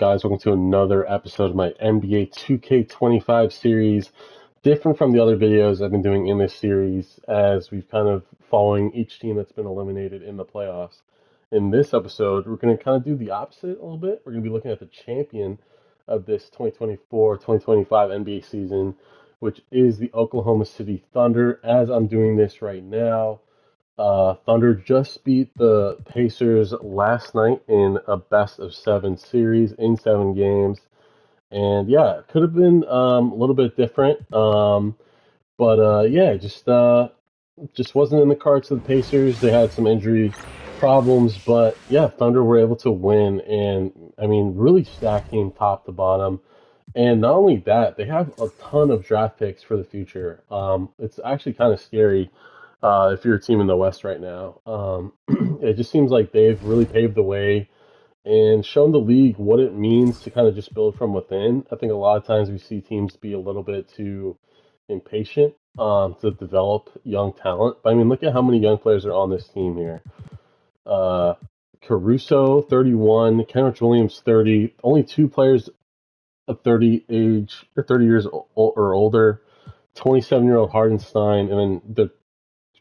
guys? Welcome to another episode of my NBA 2K25 series. Different from the other videos I've been doing in this series, as we've kind of following each team that's been eliminated in the playoffs. In this episode, we're going to kind of do the opposite a little bit. We're going to be looking at the champion of this 2024-2025 NBA season, which is the Oklahoma City Thunder, as I'm doing this right now. Thunder just beat the Pacers last night in a best-of-7 series in 7 games. And yeah, it could have been a little bit different. But yeah, just wasn't in the cards for the Pacers. They had some injury problems, but yeah, Thunder were able to win. And I mean, really stacked team top to bottom. And not only that, they have a ton of draft picks for the future. It's actually kind of scary if you're a team in the West right now. It just seems like they've really paved the way and shown the league what it means to kind of just build from within. I think a lot of times we see teams be a little bit too impatient to develop young talent. But I mean, look at how many young players are on this team here. Caruso, 31, Kenrich Williams, 30. Only 2 players of 30 age or 30 years or older. 27-year-old Hardenstein, and then the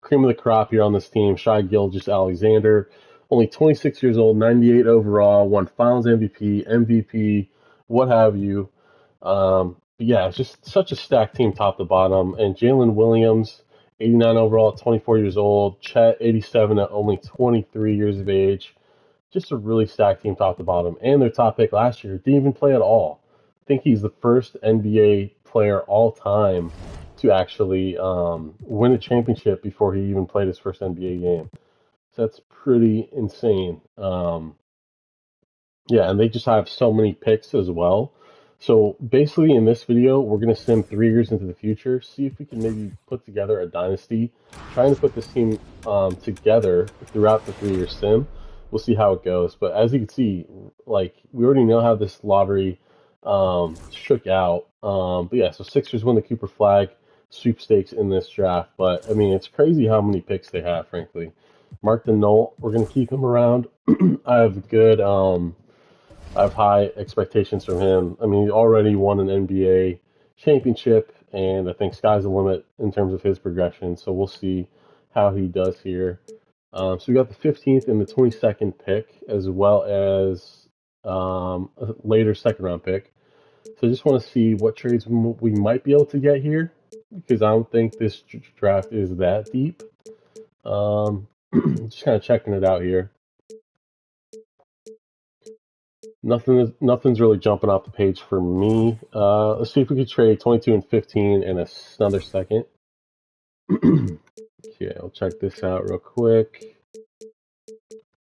cream of the crop here on this team, Shai Gilgeous-Alexander, only 26 years old, 98 overall, won Finals MVP, what have you. But yeah, it's just such a stacked team top to bottom. And Jalen Williams, 89 overall, 24 years old. Chet, 87 at only 23 years of age. Just a really stacked team top to bottom. And their top pick last year didn't even play at all. I think he's the first NBA player all time to actually win a championship before he even played his first NBA game. So that's pretty insane. Yeah, and they just have so many picks as well. So basically in this video, we're going to sim 3 years into the future, see if we can maybe put together a dynasty, trying to put this team together throughout the 3-year sim. We'll see how it goes. But as you can see, like, we already know how this lottery shook out. But yeah, so Sixers win the Cooper Flag sweepstakes in this draft. But I mean, it's crazy how many picks they have, frankly. Mark the Knoll, we're going to keep him around. I have high expectations from him. I mean, he already won an NBA championship, and I think sky's the limit in terms of his progression. So we'll see how he does here. So we got the 15th and the 22nd pick, as well as a later second-round pick. So I just want to see what trades we might be able to get here, because I don't think this draft is that deep. Just kind of checking it out here. Nothing's really jumping off the page for me. Let's see if we could trade 22 and 15 and another second. Okay, I'll check this out real quick.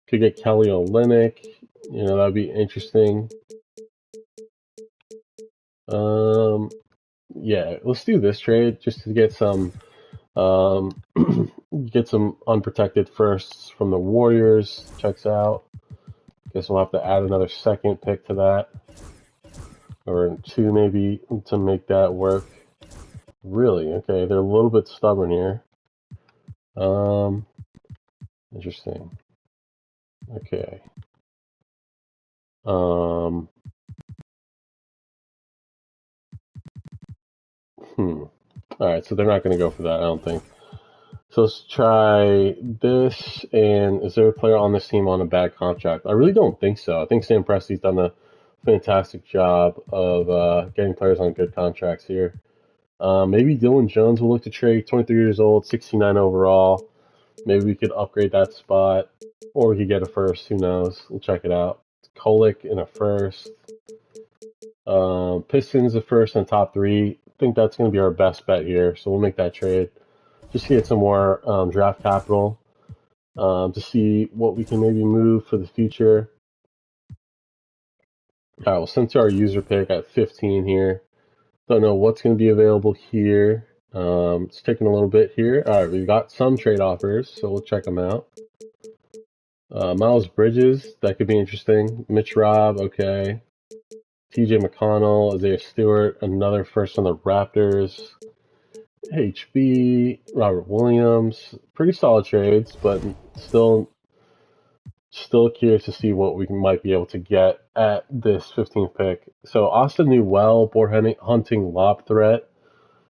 Could get Kelly Olynyk. You know, that'd be interesting. Yeah, let's do this trade just to get some unprotected firsts from the Warriors. Checks out. Guess we'll have to add another second pick to that, or 2 maybe, to make that work. Really? Okay, they're a little bit stubborn here. Interesting. Okay. Alright, so they're not going to go for that, I don't think. So let's try this. And is there a player on this team on a bad contract? I really don't think so. I think Sam Presti's done a fantastic job of getting players on good contracts here. Maybe Dylan Jones will look to trade. 23 years old, 69 overall. Maybe we could upgrade that spot, or we could get a first. Who knows? We'll check it out. Kolick in a first. Pistons a first and top 3. I think that's going to be our best bet here, so we'll make that trade. Just to get some more draft capital, to see what we can maybe move for the future. All right, we'll send to our user pick at 15 here. Don't know what's going to be available here. It's taking a little bit here. All right, we've got some trade offers, so we'll check them out. Miles Bridges, that could be interesting. Mitch Robb, okay. TJ McConnell, Isaiah Stewart, another first on the Raptors. HB, Robert Williams, pretty solid trades, but still Still curious to see what we might be able to get at this 15th pick. So Austin Newell, board hunting lob threat.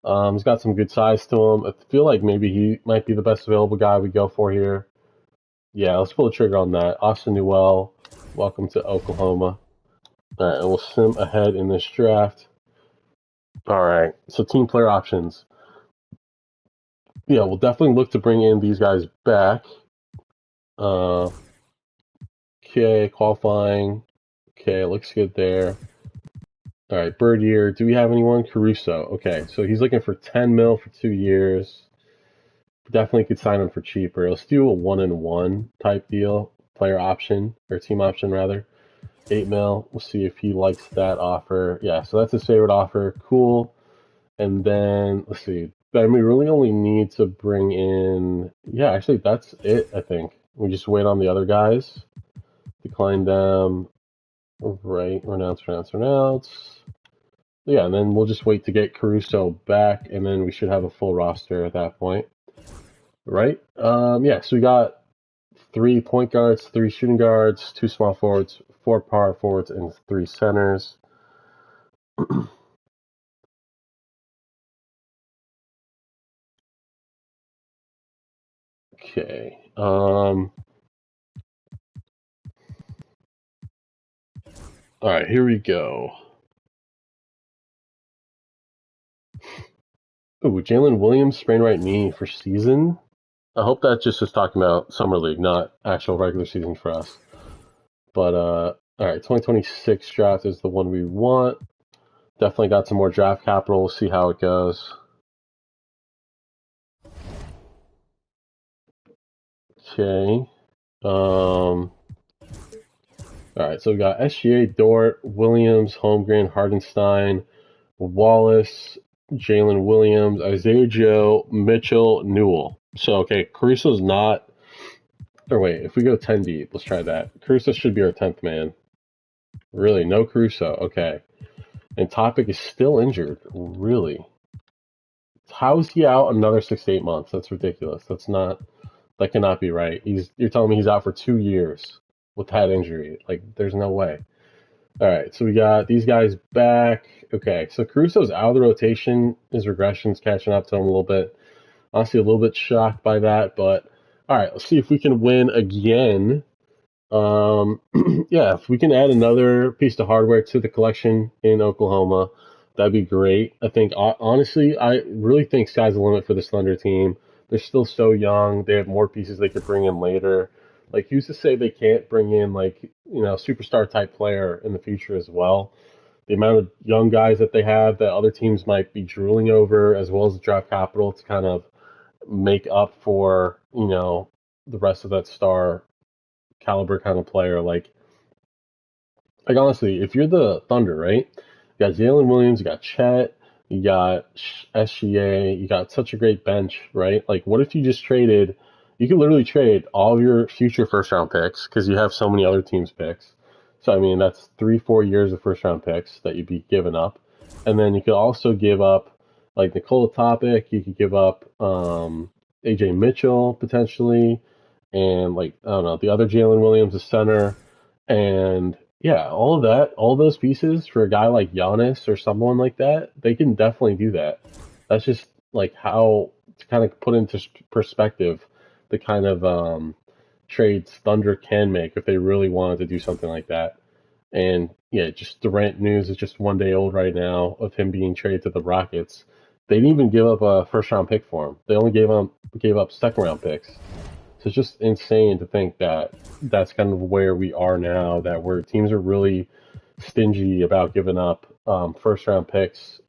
He's got some good size to him. I feel like maybe he might be the best available guy we go for here. Yeah, let's pull the trigger on that. Austin Newell, welcome to Oklahoma. All right, and we'll sim ahead in this draft. All right, so team player options. Yeah, we'll definitely look to bring in these guys back. Okay, qualifying. Okay, looks good there. All right, Bird year. Do we have anyone? Caruso. Okay, so he's looking for 10 mil for 2 years. Definitely could sign him for cheaper. Let's do a 1-and-1 type deal. Player option, or team option rather. 8 mil. We'll see if he likes that offer. Yeah, so that's his favorite offer. Cool. And then, let's see. Then we really only need to bring in... Yeah, actually, that's it, I think. We just wait on the other guys. Decline them. Right. Renounce. Yeah, and then we'll just wait to get Caruso back, and then we should have a full roster at that point. Right? Yeah, so we got 3 point guards, 3 shooting guards, 2 small forwards, 4 power forwards, and 3 centers. Okay. All right, here we go. Ooh, Jalen Williams, sprained right knee for season. I hope that just is talking about summer league, not actual regular season for us. But all right, 2026 draft is the one we want. Definitely got some more draft capital. We'll see how it goes. Okay. All right, so we got SGA, Dort, Williams, Holmgren, Hardenstein, Wallace, Jalen Williams, Isaiah Joe, Mitchell, Newell. So, okay, Caruso's not... Or wait, if we go 10 deep, let's try that. Caruso should be our 10th man. Really, no Caruso. Okay. And Topic is still injured. Really? How is he out another 6 to 8 months? That's ridiculous. That cannot be right. You're telling me he's out for 2 years with that injury. Like, there's no way. All right, so we got these guys back. Okay, so Caruso's out of the rotation. His regression's catching up to him a little bit. Honestly, a little bit shocked by that, but all right, let's see if we can win again. Yeah, if we can add another piece of hardware to the collection in Oklahoma, that'd be great. I think, honestly, I really think sky's the limit for this Thunder team. They're still so young. They have more pieces they could bring in later. Like, who's to say they can't bring in, like, superstar type player in the future as well? The amount of young guys that they have that other teams might be drooling over, as well as the draft capital to kind of make up for, the rest of that star caliber kind of player. Like honestly, if you're the Thunder, right? You got Jalen Williams, you got Chet, you got SGA, you got such a great bench, right? Like, what if you just traded? You could literally trade all of your future first round picks because you have so many other teams' picks. So I mean, that's 3-4 years of first round picks that you'd be giving up, and then you could also give up like Nikola Topic. You could give up AJ Mitchell potentially, and like I don't know the other Jalen Williams, the center, and yeah, all of that, all those pieces for a guy like Giannis or someone like that, they can definitely do that. That's just like how to kind of put into perspective the kind of trades Thunder can make if they really wanted to do something like that. And yeah, just Durant news is just 1 day old right now of him being traded to the Rockets. They didn't even give up a first round pick for him. They only gave up second round picks. So it's just insane to think that that's kind of where we are now, that where teams are really stingy about giving up first round picks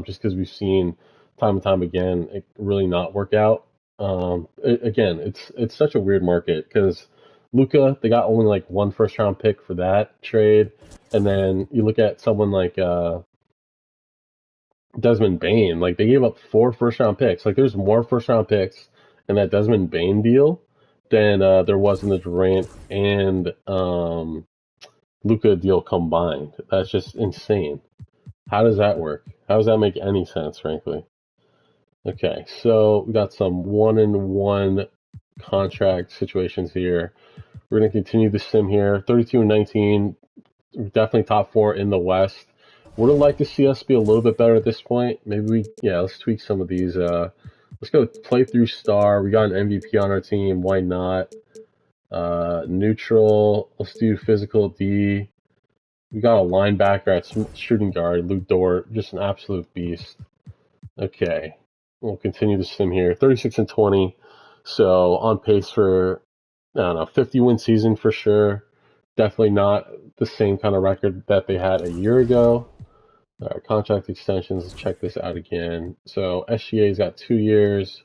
just because we've seen time and time again it really not work out. Again, it's such a weird market because Luka, they got only like 1 first round pick for that trade, and then you look at someone like Desmond Bain, like they gave up 4 first round picks. Like there's more first round picks in that Desmond Bain deal than there was in the Durant and Luka deal combined. That's just insane. How does that work? How does that make any sense, frankly? Okay, so we got some 1-and-1 contract situations here. We're going to continue the sim here. 32-19, definitely top 4 in the West. Would have liked to see us be a little bit better at this point. Maybe let's tweak some of these. Let's go play through star. We got an MVP on our team. Why not? Neutral. Let's do physical D. We got a linebacker at shooting guard, Luke Dort, just an absolute beast. Okay, we'll continue the sim here. 36-20, so on pace for, I don't know, 50-win season for sure. Definitely not the same kind of record that they had a year ago. All right, contract extensions, let's check this out again. So SGA's got 2 years.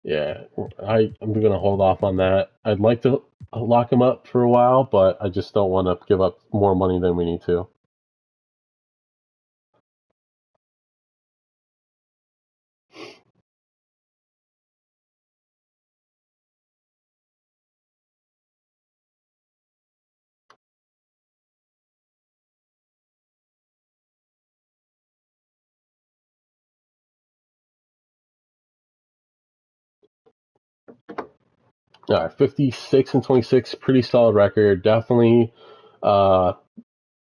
Yeah, I'm going to hold off on that. I'd like to lock him up for a while, but I just don't want to give up more money than we need to. All right, 56-26, pretty solid record. Definitely uh,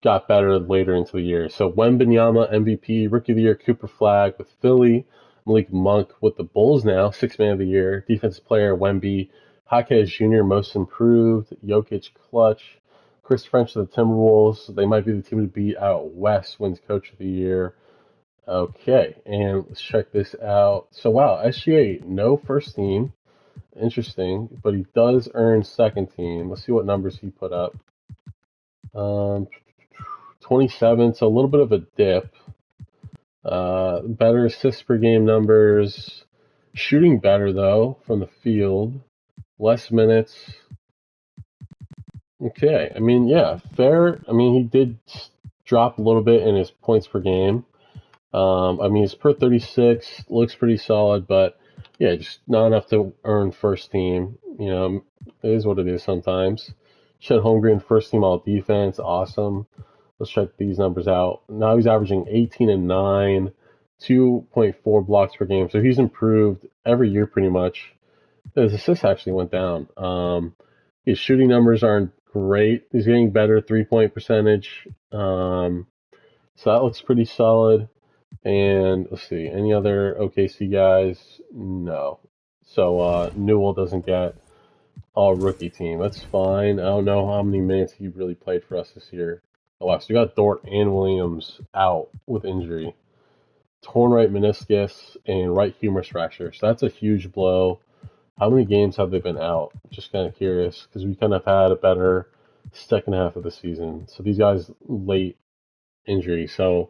got better later into the year. So Wembanyama MVP, Rookie of the Year, Cooper Flag with Philly, Malik Monk with the Bulls now, Sixth Man of the Year, Defensive Player Wemby, Jaquez Jr. Most Improved, Jokic Clutch, Chris French of the Timberwolves. They might be the team to beat out West, wins Coach of the Year. Okay, and let's check this out. So wow, SGA no first team. Interesting, but he does earn second team. Let's see what numbers he put up. 27, so a little bit of a dip. Better assists per game numbers. Shooting better, though, from the field. Less minutes. Okay, I mean, yeah, fair. I mean, he did drop a little bit in his points per game. I mean, his per 36 looks pretty solid, but yeah, just not enough to earn first team. You know, it is what it is sometimes. Chet Holmgren, first team all defense, awesome. Let's check these numbers out. Now he's averaging 18-9, 2.4 blocks per game. So he's improved every year pretty much. His assists actually went down. His shooting numbers aren't great. He's getting better 3-point percentage. So that looks pretty solid. And let's see, any other OKC guys? No. So Newell doesn't get all rookie team. That's fine. I don't know how many minutes he really played for us this year. Oh wow, so you got Dort and Williams out with injury. Torn right meniscus and right humerus fracture. So that's a huge blow. How many games have they been out? Just kind of curious because we kind of had a better second half of the season. So these guys late injury. So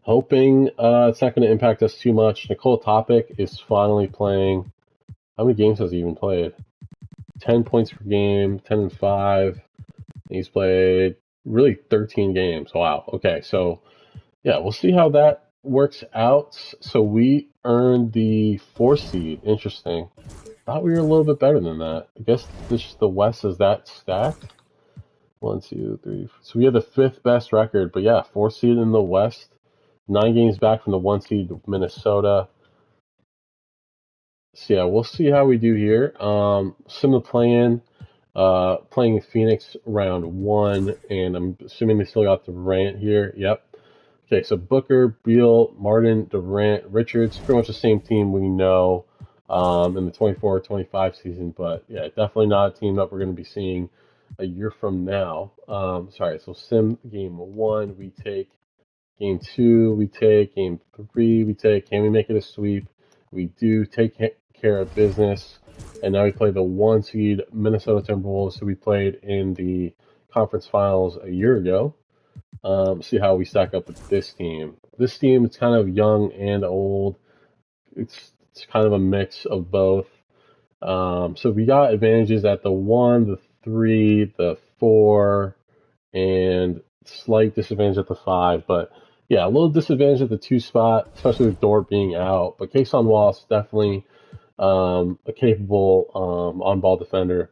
hoping it's not going to impact us too much. Nicole Topic is finally playing. How many games has he even played? 10 points per game, 10-5. He's played really 13 games. Wow. Okay. So, yeah, we'll see how that works out. So we earned the 4 seed. Interesting. Thought we were a little bit better than that. I guess the West is that stacked. 1, 2, 3. So we had the 5th best record, but yeah, 4 seed in the West. 9 games back from the 1 seed Minnesota. So yeah, we'll see how we do here. Similar playing Phoenix round 1, and I'm assuming they still got Durant here. Yep. Okay, so Booker, Beal, Martin, Durant, Richards, pretty much the same team we know in the 24-25 season, but yeah, definitely not a team that we're going to be seeing a year from now. Sorry, so Sim game 1, we take game 2, we take game 3, we take. Can we make it a sweep? We do take care of business. And now we play the 1 seed Minnesota Timberwolves, who we played in the conference finals a year ago. See how we stack up with this team. This team is kind of young and old. It's kind of a mix of both. So we got advantages at the 1, the 3, the 4, and slight disadvantage at the 5. But yeah, a little disadvantage at the 2 spot, especially with Dort being out. But Kason Wallace definitely a capable on-ball defender.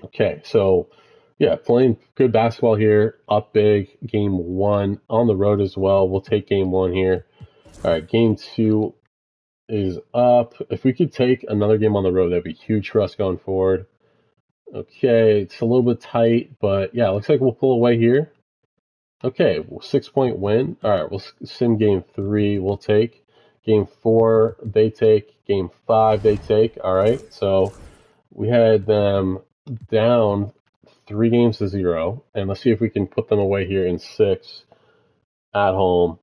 Okay, so yeah, playing good basketball here, up big, game 1, on the road as well. We'll take game 1 here. All right, game 2, is up. If we could take another game on the road, that'd be huge for us going forward. Okay, it's a little bit tight, but yeah, looks like we'll pull away here. Okay, 6-point win. All right, we'll sim game 3. We'll take game 4. They take game 5. They take. All right, so we had them down 3-0, and let's see if we can put them away here in 6 at home.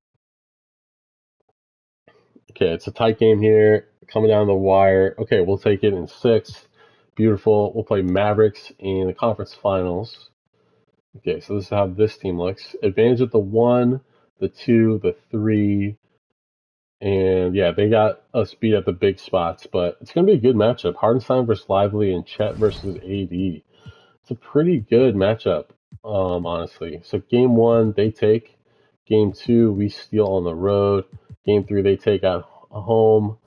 Okay, it's a tight game here, coming down the wire. Okay, we'll take it in 6. Beautiful. We'll play Mavericks in the conference finals. Okay, so this is how this team looks. Advantage at the 1, the 2, the 3, and yeah, they got us beat at the big spots, but it's going to be a good matchup. Hardenstein versus Lively and Chet versus AD. It's a pretty good matchup, honestly. So game 1, they take. Game 2, we steal on the road. Game 3, they take at home.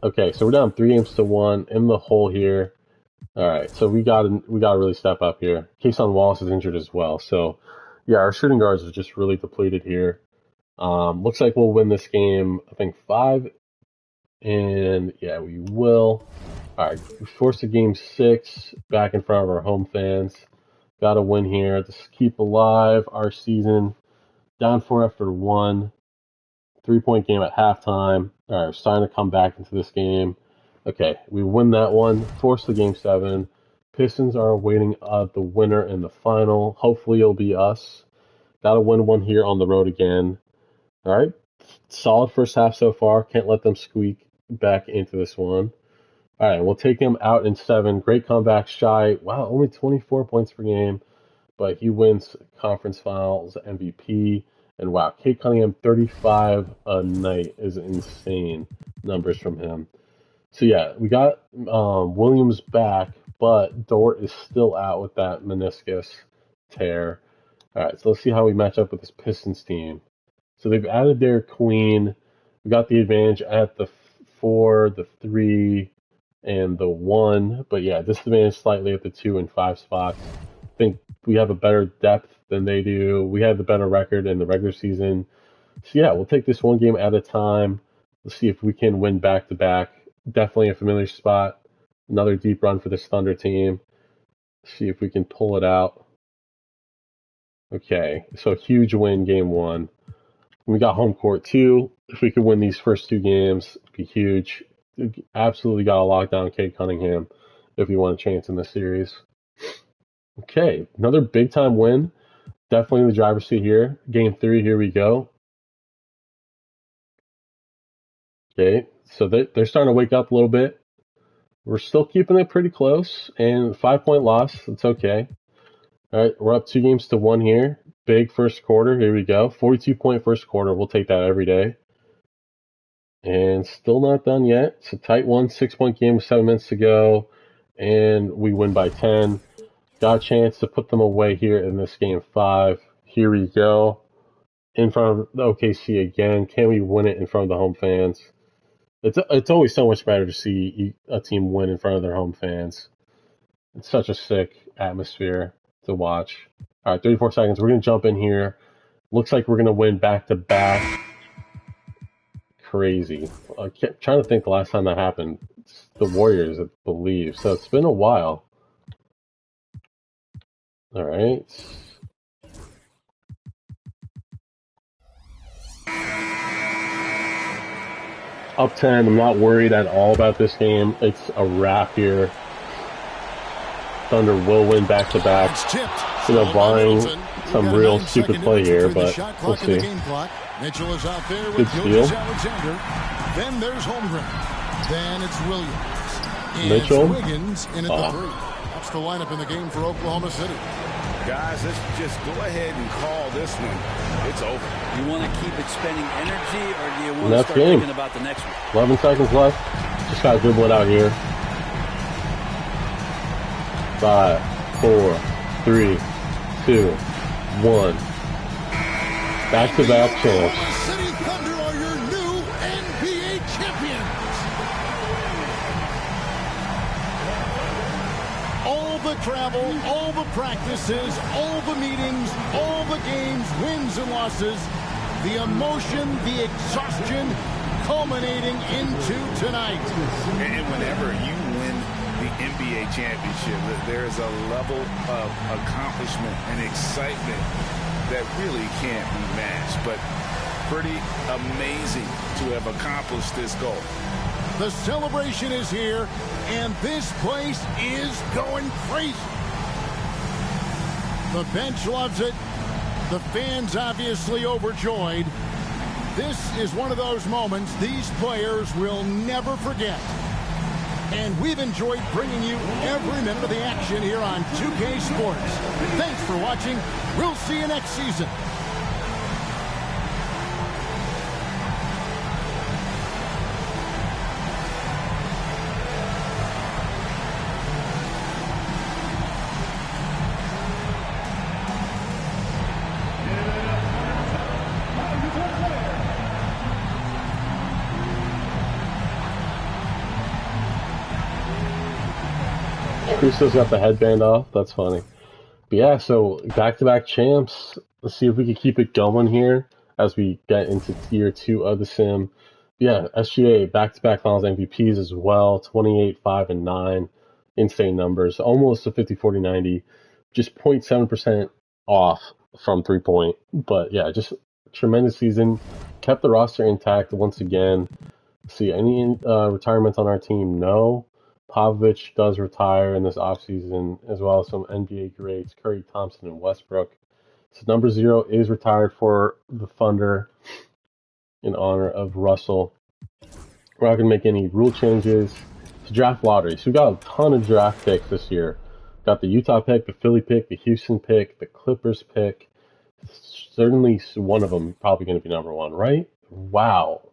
Okay, so we're down 3-1 in the hole here. All right, so we got to really step up here. Kason Wallace is injured as well, so yeah, our shooting guards are just really depleted here. Looks like we'll win this game, I think 5, and yeah, we will. All right, we forced a game 6 back in front of our home fans. Got to win here to keep alive our season. Down 4 after 1. 3-point game at halftime. All right, we're starting to come back into this game. Okay, we win that one, force the game 7. Pistons are awaiting the winner in the final. Hopefully it'll be us. Got to win one here on the road again. All right, solid first half so far. Can't let them squeak back into this one. All right, we'll take him out in 7. Great comeback, Shai. Wow, only 24 points per game, but he wins conference finals MVP. And wow, Kate Cunningham, 35 a night is insane numbers from him. So yeah, we got Williams back, but Dort is still out with that meniscus tear. All right, so let's see how we match up with this Pistons team. So they've added their Queen. We got the advantage at the 4, the 3, and the 1. But yeah, disadvantage slightly at the 2 and 5 spots. I think we have a better depth than they do. We have the better record in the regular season. So yeah, we'll take this one game at a time. Let's see if we can win back-to-back. Definitely a familiar spot. Another deep run for this Thunder team. See if we can pull it out. Okay, so huge win game 1. We got home court 2. If we could win these first 2 games, it'd be huge. Absolutely got to lock down Kate Cunningham if we want a chance in this series. Okay, another big time win. Definitely in the driver's seat here. Game 3, here we go. Okay, so they're starting to wake up a little bit. We're still keeping it pretty close, and 5-point loss. It's okay. All right, we're up 2-1 here. Big first quarter. Here we go. 42-point first quarter. We'll take that every day. And still not done yet. It's a tight one. 6-point game with 7 minutes to go, and we win by 10. Got a chance to put them away here in this game 5. Here we go. In front of the OKC again. Can we win it in front of the home fans? It's always so much better to see a team win in front of their home fans. It's such a sick atmosphere to watch. All right, 34 seconds. We're going to jump in here. Looks like we're going to win back-to-back. Crazy. I kept trying to think the last time that happened. It's the Warriors, I believe. So it's been a while. All right. Up 10. I'm not worried at all about this game. It's a wrap here. Thunder will win back-to-back. Barring some real stupid play here, but we'll see. Mitchell is out there with Good steal. Alexander. Then there's Holmgren. Then it's Williams. And Mitchell. Wiggins in at the 3. That's the lineup in the game for Oklahoma City. Guys, let's just go ahead and call this one. It's over. You want to keep expending energy, or do you want That's to start game. thinking about the next one? 11 seconds left. Just got to dribble it out here. 5, 4, 3, 2, 1. Back-to-back champs. City Thunder are your new NBA champions. All the travel, all the practices, all the meetings, all the games, wins and losses, the emotion, the exhaustion, culminating into tonight. And whenever you win the NBA championship, there is a level of accomplishment and excitement that really can't be matched. But pretty amazing to have accomplished this goal. The celebration is here, and this place is going crazy. The bench loves it. The fans obviously overjoyed. This is one of those moments these players will never forget. And we've enjoyed bringing you every minute of the action here on 2K Sports. Thanks for watching. We'll see you next season. Crusoe's got the headband off. That's funny. But yeah, so back-to-back champs. Let's see if we can keep it going here as we get into tier 2 of the sim. Yeah, SGA back-to-back finals MVPs as well. 28, 5, and 9. Insane numbers. Almost a 50-40-90. Just 0.7% off from 3-point. But yeah, just tremendous season. Kept the roster intact once again. See, any retirements on our team? No. Popovich does retire in this offseason, as well as some NBA greats, Curry, Thompson, and Westbrook. So number 0 is retired for the Thunder in honor of Russell. We're not going to make any rule changes. To draft lottery. So we got a ton of draft picks this year. Got the Utah pick, the Philly pick, the Houston pick, the Clippers pick. Certainly one of them probably going to be number 1, right? Wow.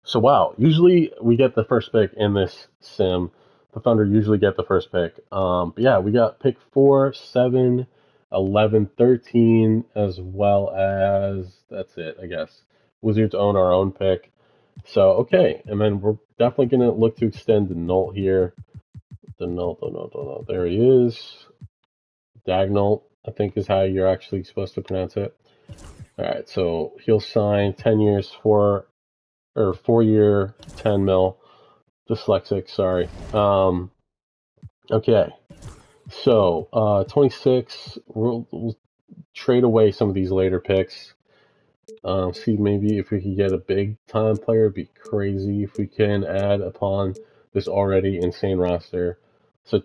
So wow, usually we get the first pick in this sim. The Thunder usually get the first pick. But yeah, we got pick 4, 7, 11, 13, as well as, that's it, I guess. Wizards own our own pick. So, okay, and then we're definitely going to look to extend the Nolt here. The Nolt, there he is. Dagnall, I think is how you're actually supposed to pronounce it. All right, so he'll sign 10 years, 4-year, 10 mil. Dyslexic, sorry. Okay, so 26. We'll trade away some of these later picks. See maybe if we could get a big time player. It'd be crazy if we can add upon this already insane roster. So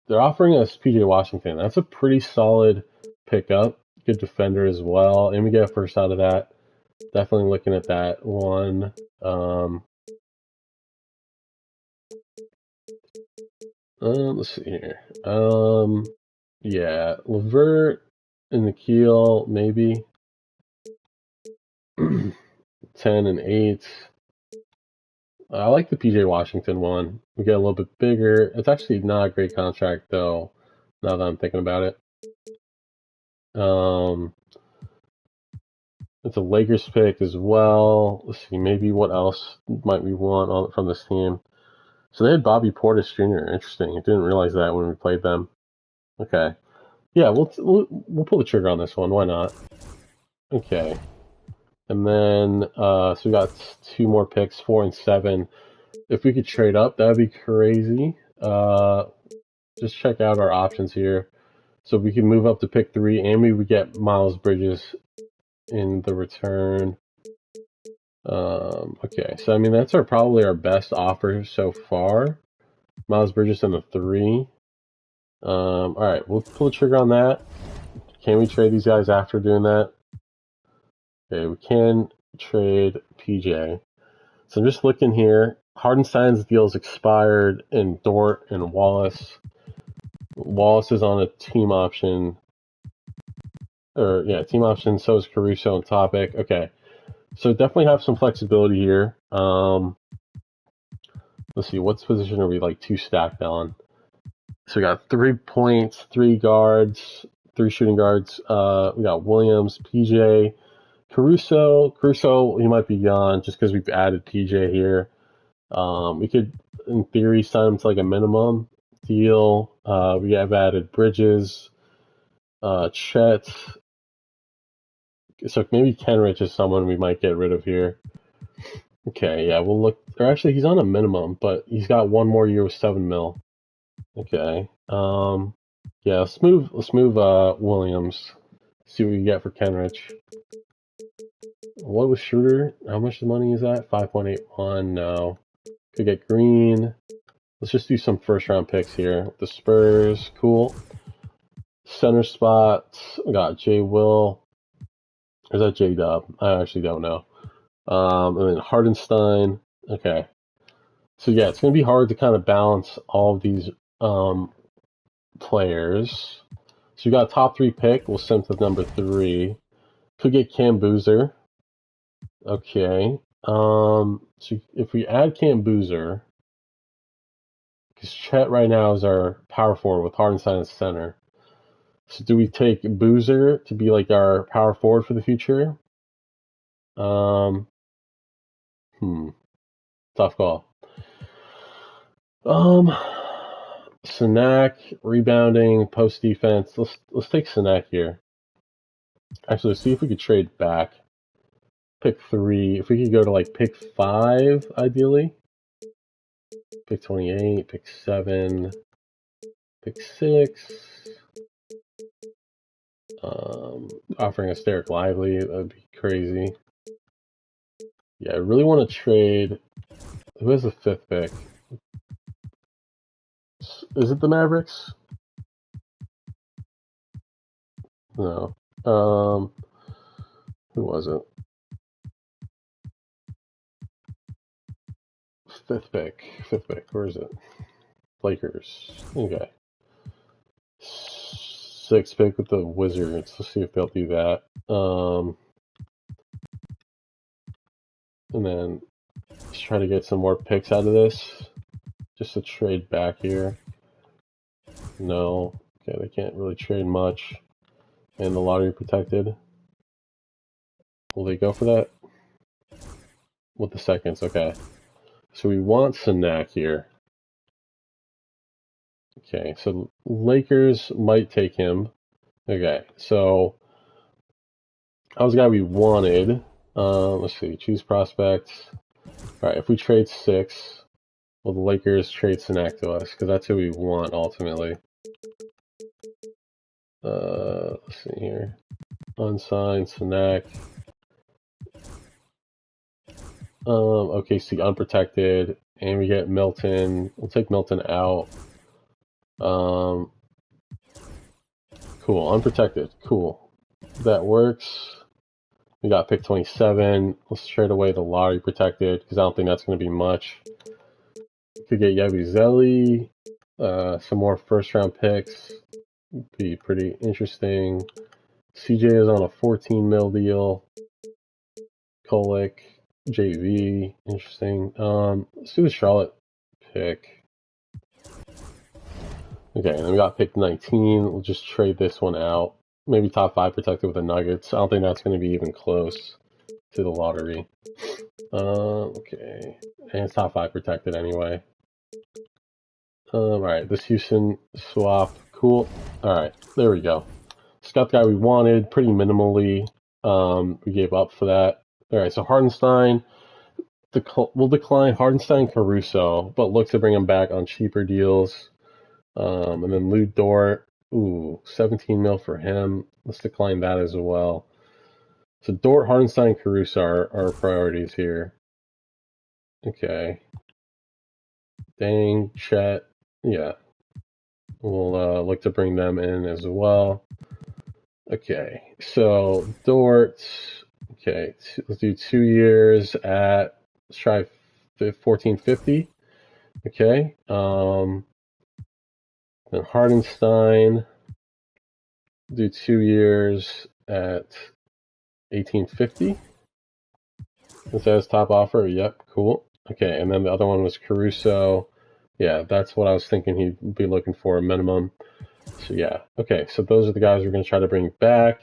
they're offering us PJ Washington. That's a pretty solid pickup. Good defender as well, and we get a first out of that. Definitely looking at that one. Let's see here. Yeah, Levert and Nikhil, maybe. 10 and 8. I like the PJ Washington one. We get a little bit bigger. It's actually not a great contract, though, now that I'm thinking about it. It's a Lakers pick as well. Let's see, maybe what else might we want from this team? So they had Bobby Portis Jr. Interesting. I didn't realize that when we played them. Okay. Yeah, we'll pull the trigger on this one. Why not? Okay. And then, so we got 2 more picks, 4 and 7. If we could trade up, that would be crazy. Just check out our options here. So we can move up to pick 3, and we would get Miles Bridges in the return. Okay, so I mean that's probably our best offer so far. Miles Bridges in the 3. All right, we'll pull the trigger on that. Can we trade these guys after doing that? Okay, we can trade PJ. So I'm just looking here. Hardenstein's deal's expired, and Dort and Wallace. Wallace is on a team option. Team option. So is Caruso and Topic. Okay. So definitely have some flexibility here. Let's see, what position are we like 2 stacked on? So we got 3 points, 3 guards, 3 shooting guards. We got Williams, PJ, Caruso. Caruso, he might be gone just because we've added PJ here. We could, in theory, sign him to like a minimum deal. We have added Bridges, Chet. So maybe Kenrich is someone we might get rid of here. Okay, yeah, we'll look. Or actually, he's on a minimum, but he's got one more year with 7 mil. Okay. Yeah, let's move Williams. See what we get for Kenrich. What was Schroeder? How much money is that? 5.81. No. Could get Green. Let's just do some first round picks here. The Spurs, cool. Center spot. We got J Will. Or is that J Dub? I actually don't know. And then Hardenstein. Okay. So yeah, it's gonna be hard to kind of balance all of these players. So you got a top 3 pick. We'll send to number 3. Could get Cam Boozer. Okay. So if we add Cam Boozer, because Chet right now is our power forward with Hardenstein as center. So do we take Boozer to be like our power forward for the future? Tough call. Sanak, rebounding, post defense. Let's take Sanak here. Actually, let's see if we could trade back. Pick 3. If we could go to like pick 5, ideally. Pick 28, pick 7, pick 6. Offering us Derek Lively, that'd be crazy. Yeah, I really want to trade. Who has the 5th pick? Is it the Mavericks? No. Who was it? 5th pick. 5th pick. Where is it? Lakers. Okay. 6th pick with the Wizards. Let's see if they'll do that. And then let's try to get some more picks out of this. Just to trade back here. No. Okay, they can't really trade much. And the lottery protected. Will they go for that? With the seconds, okay. So we want Sanak here. Okay, so Lakers might take him. Okay, so that was the guy we wanted. Let's see, choose prospects. All right, if we trade 6, will the Lakers trade Sanak to us? Because that's who we want ultimately. Let's see here. Unsigned Sanak. OKC unprotected, and we get Milton. We'll take Milton out. Cool, unprotected. Cool. That works. We got pick 27. Let's trade away the lottery protected because I don't think that's going to be much. Could get Yabusele. Some more first round picks. Be pretty interesting. CJ is on a 14 mil deal. Kolek, JV, interesting. Let's do the Charlotte pick. Okay, and then we got pick 19. We'll just trade this one out. Maybe top 5 protected with the Nuggets. I don't think that's going to be even close to the lottery. Okay, and it's top 5 protected anyway. Alright, this Houston swap. Cool. Alright, there we go. Just got the guy we wanted pretty minimally. We gave up for that. Alright, so Hardenstein. We'll decline Hardenstein Caruso, but look to bring him back on cheaper deals. And then Lou Dort. Ooh, 17 mil for him. Let's decline that as well. So Dort, Hardenstein, Caruso are our priorities here. Okay. Dang, Chet. Yeah. We'll look to bring them in as well. Okay, so Dort. Okay, let's do 2 years at, let's try 1450. Okay. Then Hardenstein. Do 2 years at 1850. Is that his top offer? Yep, cool. Okay, and then the other one was Caruso. Yeah, that's what I was thinking he'd be looking for, a minimum. So yeah, okay, so those are the guys we're going to try to bring back.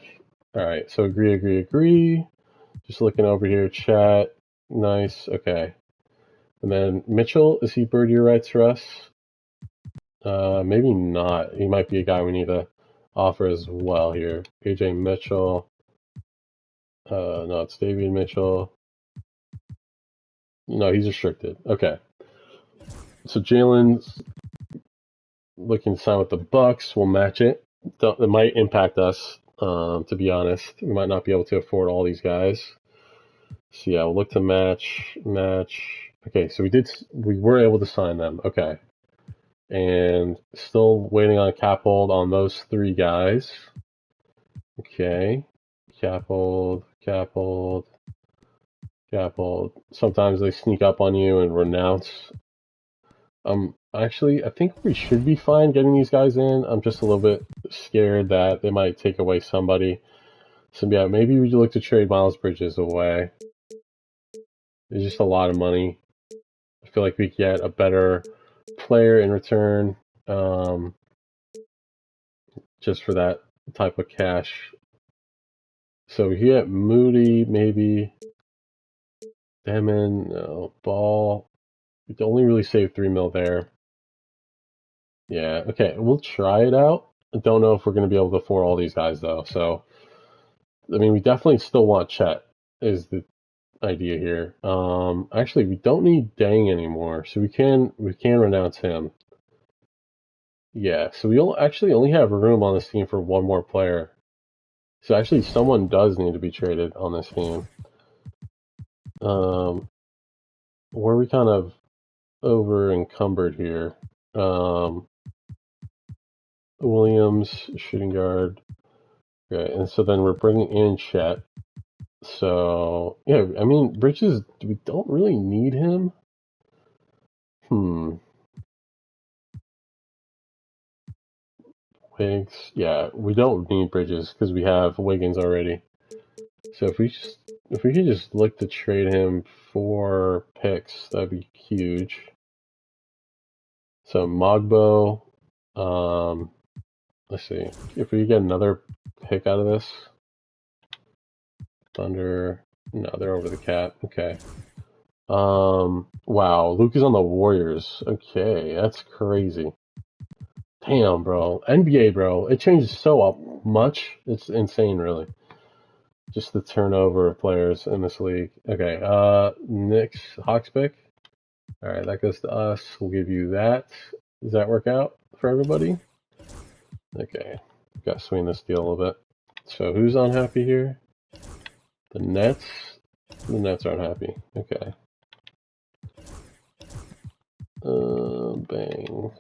All right, so agree. Just looking over here, chat. Nice, okay. And then Mitchell, is he bird your rights for us? Maybe not. He might be a guy we need to offer as well here. AJ Mitchell. No, it's Davion Mitchell. No, he's restricted. Okay. So Jalen's looking to sign with the Bucks. We'll match it. It might impact us, to be honest. We might not be able to afford all these guys. So yeah, we'll look to match. Okay, so we were able to sign them. Okay. And still waiting on a cap hold on those 3 guys. Okay. Cap hold. Sometimes they sneak up on you and renounce. Actually, I think we should be fine getting these guys in. I'm just a little bit scared that they might take away somebody. So yeah, maybe we look to trade Miles Bridges away. It's just a lot of money. I feel like we get a better player in return, just for that type of cash. So we get Moody, maybe. Demon, no. Ball. We only really saved 3 mil there. Yeah, okay, we'll try it out. I don't know if we're going to be able to afford all these guys, though. So, I mean, we definitely still want Chet, is the idea here. Actually, we don't need Dang anymore, so we can renounce him. Yeah, so we'll actually only have room on this team for 1 more player. So actually, someone does need to be traded on this team. We're we kind of over encumbered here. Williams, shooting guard. Okay, and so then we're bringing in Chet. So, yeah, I mean, Bridges, we don't really need him. Wigs, yeah, we don't need Bridges because we have Wiggins already. So if we could just look to trade him for picks, that'd be huge. So Mogbo, let's see if we get another pick out of this. Thunder, no, they're over the cap. Okay. Wow, Luke is on the Warriors. Okay, that's crazy. Damn, bro. NBA, bro. It changes so much. It's insane, really. Just the turnover of players in this league. Okay, Knicks, Hawks pick. Alright, that goes to us. We'll give you that. Does that work out for everybody? Okay. Gotta swing this deal a little bit. So who's unhappy here? The Nets? The Nets aren't happy. Okay. Bang.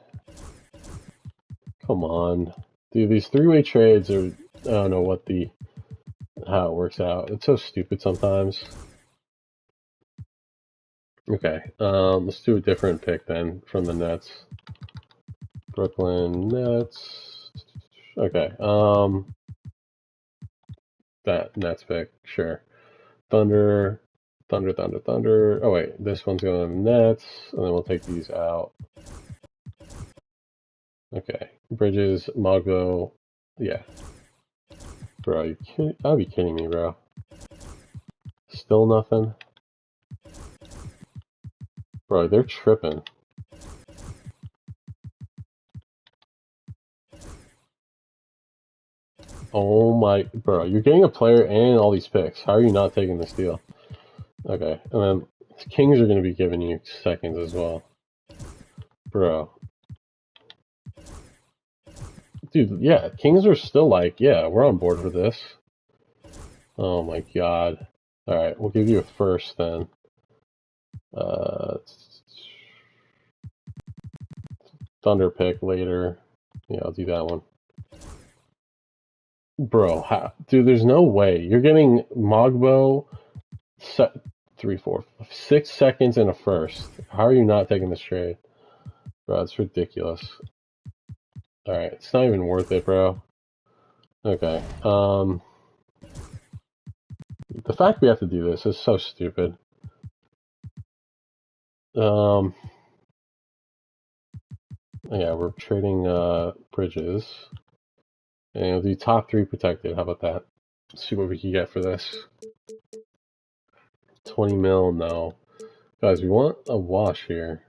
Come on. Dude, these 3-way trades are... I don't know how it works out. It's so stupid sometimes. Okay, let's do a different pick then from the Nets. Brooklyn Nets. Okay, that Nets pick, sure. Thunder. Oh wait, this one's going to the Nets, and then we'll take these out. Okay, Bridges, Mogbo, yeah. Bro, you gotta be kidding me, bro. Still nothing? Bro, they're tripping. Oh my, bro, you're getting a player and all these picks. How are you not taking this deal? Okay, and then Kings are going to be giving you seconds as well. Bro. Dude, yeah, Kings are still like, yeah, we're on board for this. Oh my god. Alright, we'll give you a first then. Thunder pick later. Yeah, I'll do that one. Bro, dude, there's no way. You're getting Mogbo 6 seconds and a first. How are you not taking this trade? Bro, it's ridiculous. Alright, it's not even worth it, bro. Okay, the fact we have to do this is so stupid. Yeah, we're trading, Bridges. And we'll do top 3 protected, how about that? Let's see what we can get for this. 20 mil, no. Guys, we want a wash here.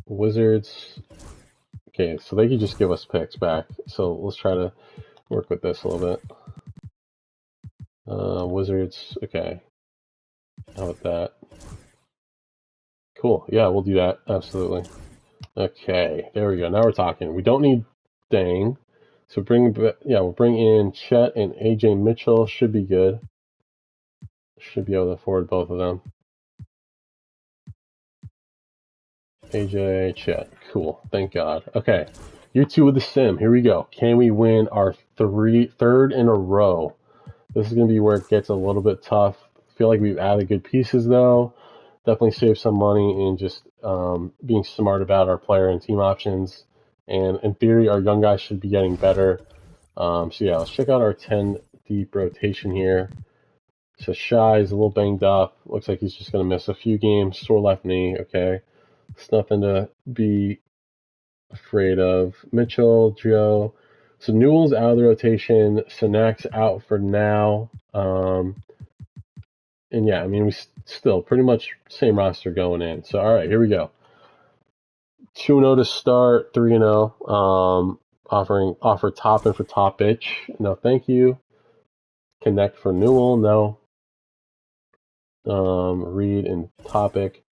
Wizards. Okay, so they could just give us picks back. So let's try to work with this a little bit. Wizards, okay. How about that? Cool. Yeah, we'll do that. Absolutely. Okay, there we go. Now we're talking. We don't need Dang. So we'll bring in Chet and AJ Mitchell. Should be good. Should be able to afford both of them. AJ, Chet. Cool. Thank God. Okay. Year 2 with the sim. Here we go. Can we win our third in a row? This is going to be where it gets a little bit tough. I feel like we've added good pieces, though. Definitely save some money in just being smart about our player and team options. And in theory, our young guys should be getting better. So yeah, let's check out our 10 deep rotation here. So Shai is a little banged up. Looks like he's just going to miss a few games. Sore left knee. Okay. It's nothing to be afraid of. Mitchell, Joe. So Newell's out of the rotation. Senak's out for now. And yeah, I mean, we still pretty much same roster going in. So, all right, here we go. 2-0 to start, 3-0. Offer top and for top bitch. No, thank you. Connect for Newell. No. Read and topic.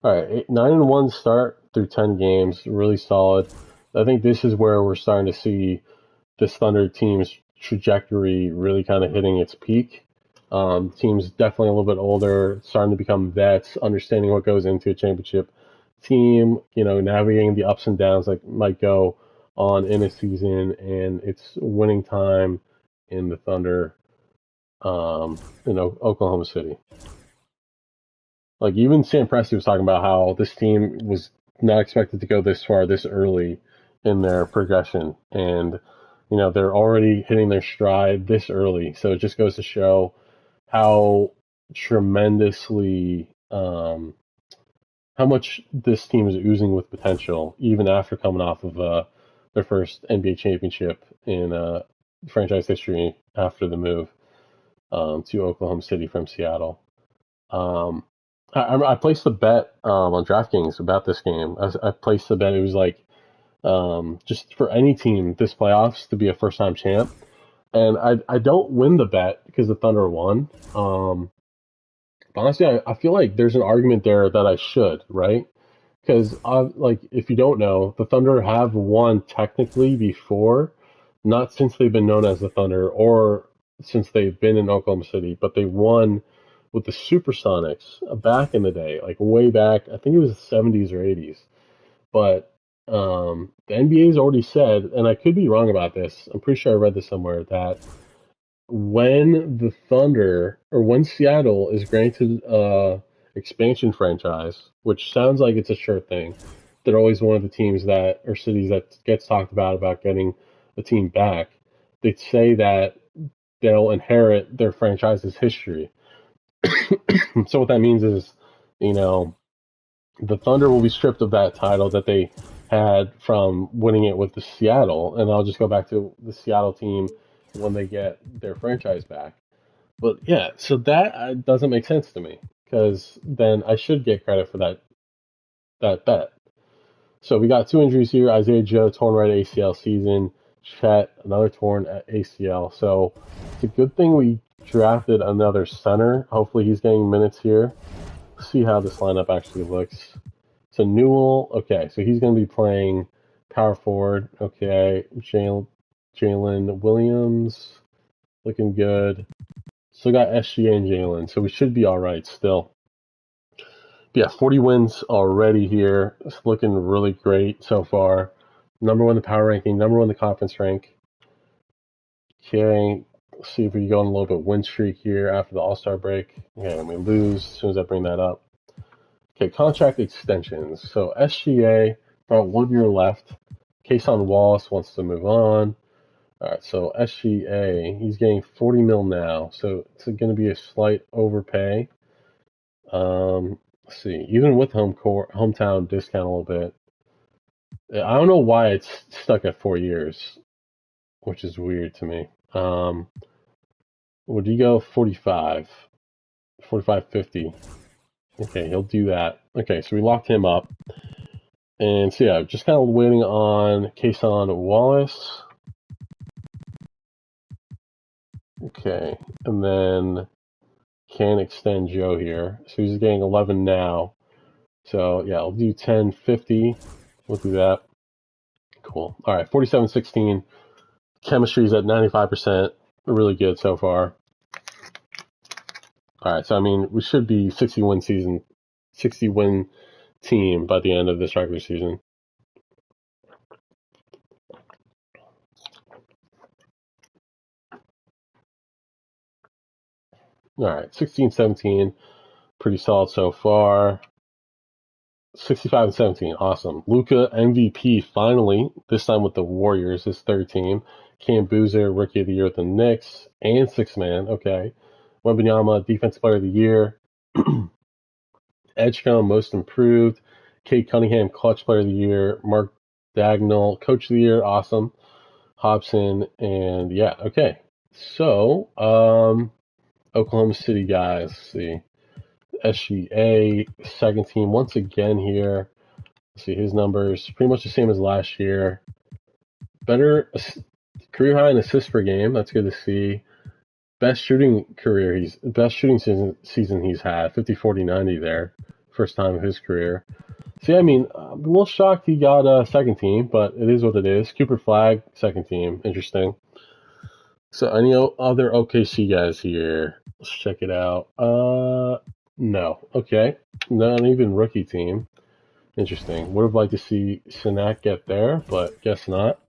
All right, 9-1 start through 10 games. Really solid. I think this is where we're starting to see this Thunder team's trajectory really kind of hitting its peak. Team's definitely a little bit older, starting to become vets, understanding what goes into a championship team, navigating the ups and downs that might go on in a season, and it's winning time in the Thunder, Oklahoma City. Like, even Sam Presti was talking about how this team was not expected to go this far this early in their progression, and they're already hitting their stride this early. So it just goes to show how tremendously, how much this team is oozing with potential, even after coming off of their first NBA championship in franchise history after the move to Oklahoma City from Seattle. I placed a bet on DraftKings about this game. I placed a bet. It was like just for any team this playoffs to be a first-time champ. And I don't win the bet because the Thunder won. But honestly, I feel like there's an argument there that I should, right? Because if you don't know, the Thunder have won technically before, not since they've been known as the Thunder or since they've been in Oklahoma City, but they won with the Supersonics back in the day, like way back. I think it was the 70s or 80s. But the NBA's already said, and I could be wrong about this, I'm pretty sure I read this somewhere, that when the Thunder, or when Seattle is granted expansion franchise, which sounds like it's a sure thing, they're always one of the teams that, or cities that gets talked about getting a team back. They say that they'll inherit their franchise's history. So what that means is, the Thunder will be stripped of that title that they had from winning it with the Seattle, and I'll just go back to the Seattle team when they get their franchise back. But yeah, so that doesn't make sense to me, because then I should get credit for that bet. So we got 2 injuries here. Isaiah Joe, torn right ACL season. Chet, another torn ACL. So it's a good thing we drafted another center. Hopefully he's getting minutes here. See how this lineup actually looks. So Newell, okay, so he's going to be playing power forward. Okay, Jalen Williams, looking good. Still got SGA and Jalen, so we should be all right still. But yeah, 40 wins already here. It's looking really great so far. Number 1 in the power ranking, number 1 in the conference rank. Okay, let's see if we can go on a little bit win streak here after the All-Star break. Okay, and we lose as soon as I bring that up. Okay, contract extensions. So SGA, about 1 year left. Kason Wallace wants to move on. All right, so SGA, he's getting 40 mil now, so it's going to be a slight overpay. Let's see, even with hometown discount a little bit. I don't know why it's stuck at 4 years, which is weird to me. Would you go 45, 50? Okay, he'll do that. Okay, so we locked him up. And so yeah, just kind of waiting on Kason Wallace. Okay, and then can extend Joe here. So he's getting 11 now. So, yeah, I'll do 10-50. We'll do that. Cool. All right, 47-16. Chemistry's at 95%. Really good so far. All right, so, I mean, we should be 60-win team by the end of this regular season. All right, 16-17. Pretty solid so far. 65-17, awesome. Luka MVP finally, this time with the Warriors, his third team. Cam Boozer, Rookie of the Year with the Knicks, and Sixth Man, okay. Wembanyama, Defensive Player of the Year. Edgecombe, Most Improved. Kate Cunningham, Clutch Player of the Year. Mark Dagnall, Coach of the Year, awesome. Hobson, and yeah, okay. So, Oklahoma City guys, let's see. SGA, second team, once again here. Let's see his numbers, pretty much the same as last year. Better career high in assists per game. That's good to see. Best shooting season he's had, 50-40-90 there. First time of his career. See, I mean, I'm a little shocked he got a second team, but it is what it is. Cooper Flag, second team. Interesting. So, any other OKC guys here? Let's check it out. No. Okay. Not even rookie team. Interesting. Would have liked to see Sinak get there, but guess not.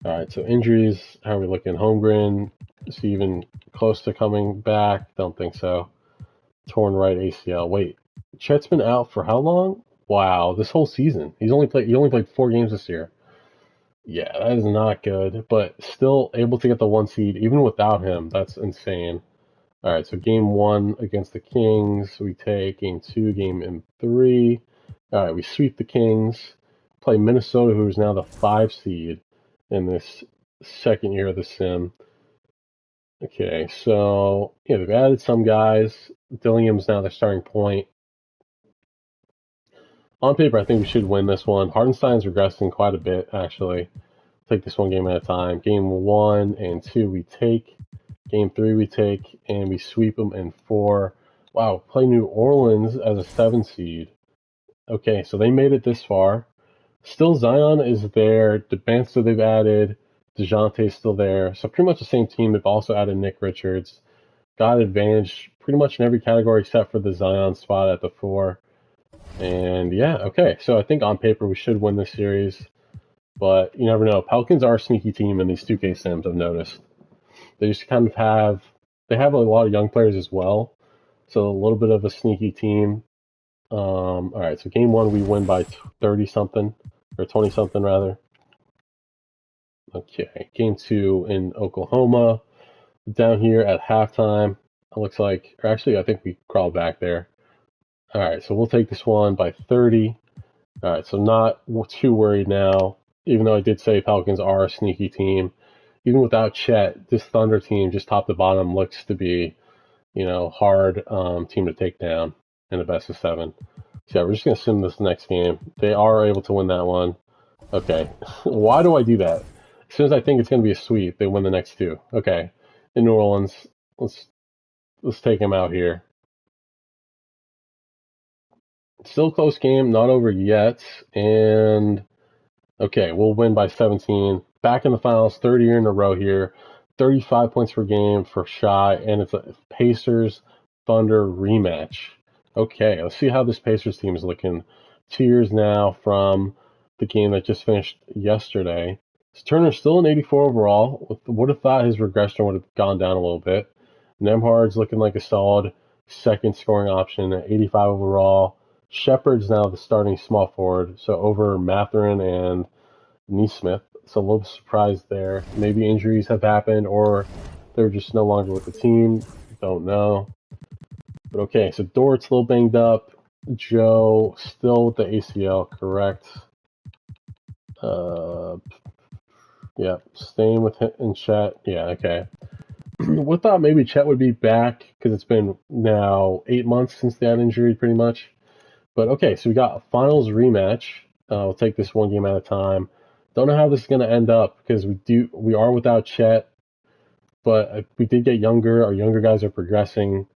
All right, so injuries, how are we looking? Holmgren, is he even close to coming back? Don't think so. Torn right ACL. Wait, Chet's been out for how long? Wow, this whole season. He only played 4 games this year. Yeah, that is not good, but still able to get the 1 seed even without him. That's insane. All right, so game 1 against the Kings, we take game 2, game 3. All right, we sweep the Kings, play Minnesota, who is now the 5 seed in this second year of the sim. Okay, so yeah, they've added some guys. Dillingham's now their starting point. On paper, I think we should win this one. Hartenstein's regressing quite a bit, actually. Take this one game at a time. Game 1 and 2 we take. Game 3 we take, and we sweep them in 4. Wow, play New Orleans as a 7 seed. Okay, so they made it this far. Still, Zion is there. DeBansto they've added. DeJounte's still there. So pretty much the same team. They've also added Nick Richards. Got advantage pretty much in every category except for the Zion spot at the 4. And yeah, okay. So I think on paper we should win this series. But you never know. Pelicans are a sneaky team in these 2K sims, I've noticed. They just kind of have a lot of young players as well. So a little bit of a sneaky team. All right, so game 1 we win by 30-something, or 20-something rather. Okay, game 2 in Oklahoma. Down here at halftime, it looks like, or actually I think we crawled back there. All right, so we'll take this one by 30. All right, so not too worried now, even though I did say Pelicans are a sneaky team. Even without Chet, this Thunder team, just top to bottom, looks to be, hard team to take down in the best of 7. So yeah, we're just going to sim this next game. They are able to win that one. Okay. Why do I do that? As soon as I think it's going to be a sweep, they win the next 2. Okay. In New Orleans, let's take them out here. Still a close game, not over yet. And okay, we'll win by 17. Back in the finals, 3rd year in a row here. 35 points per game for Shai, and it's a Pacers Thunder rematch. Okay, let's see how this Pacers team is looking. 2 years now from the game that just finished yesterday. Turner's still an 84 overall. Would have thought his regression would have gone down a little bit. Nemhard's looking like a solid second scoring option at 85 overall. Shepard's now the starting small forward, so over Mathurin and Neesmith. So a little surprised there. Maybe injuries have happened, or they're just no longer with the team. Don't know. But okay, so Dort's a little banged up. Joe still with the ACL, correct? Yeah, staying with him and Chet. Yeah, okay. We thought maybe Chet would be back because it's been now 8 months since that injury, pretty much. But okay, so we got a finals rematch. We'll take this one game at a time. Don't know how this is going to end up because we are without Chet, but we did get younger. Our younger guys are progressing.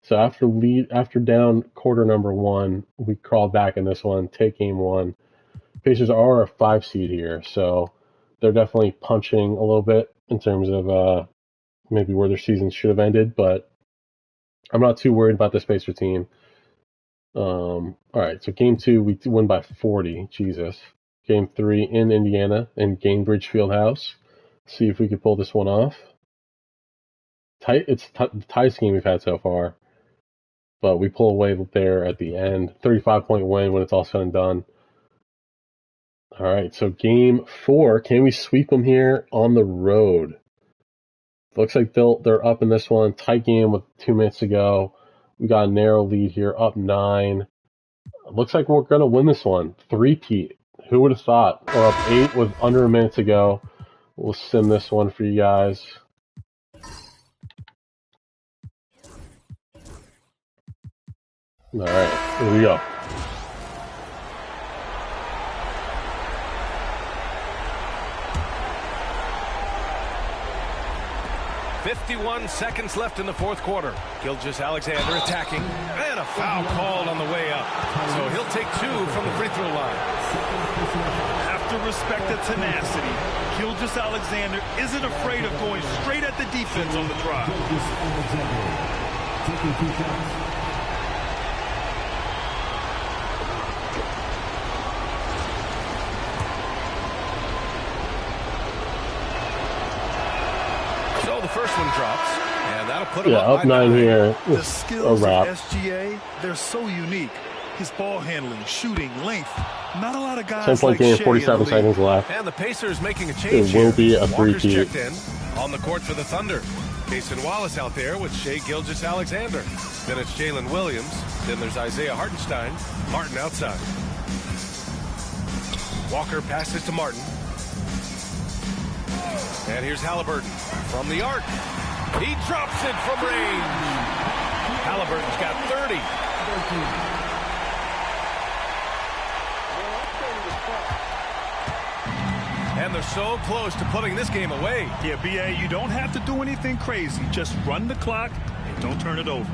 So after down quarter number 1, we crawled back in this one, take game 1. Pacers are a 5 seed here, so they're definitely punching a little bit in terms of maybe where their season should have ended, but I'm not too worried about this Pacer team. All right, so game 2 we win by 40. Jesus. Game 3 in Indiana in Gainbridge Fieldhouse. See if we can pull this one off. It's the tightest game we've had so far, but we pull away there at the end. 35-point win when it's all said and done. All right, so game 4, can we sweep them here on the road? Looks like they're up in this one. Tight game with 2 minutes to go. We got a narrow lead here, up 9. Looks like we're going to win this one. 3-peat. Who would have thought? We're up 8 with under a minute to go. We'll sim this one for you guys. All right, here we go. "51 seconds left in the fourth quarter. Gilgeous-Alexander attacking, and a foul called on the way up. So he'll take 2 from the free throw line. Have to respect the tenacity. Gilgeous-Alexander isn't afraid of going straight at the defense on the drive. So the first one drops, and that'll put him up 9 here. The skills a wrap. of SGA, they're so unique. His ball handling, shooting, length. Not a lot of guys 10-point like game, Shai 47 seconds left. And the Pacers making a change It will here. be a Walker's three-peat. checked in on the court for the Thunder. Mason Wallace out there with Shai Gilgeous-Alexander. Then it's Jalen Williams. Then there's Isaiah Hartenstein. Martin outside. Walker passes to Martin. And here's Halliburton from the arc. He drops it from range. Halliburton's got 30. And they're so close to putting this game away. Yeah, B.A., you don't have to do anything crazy. Just run the clock and don't turn it over.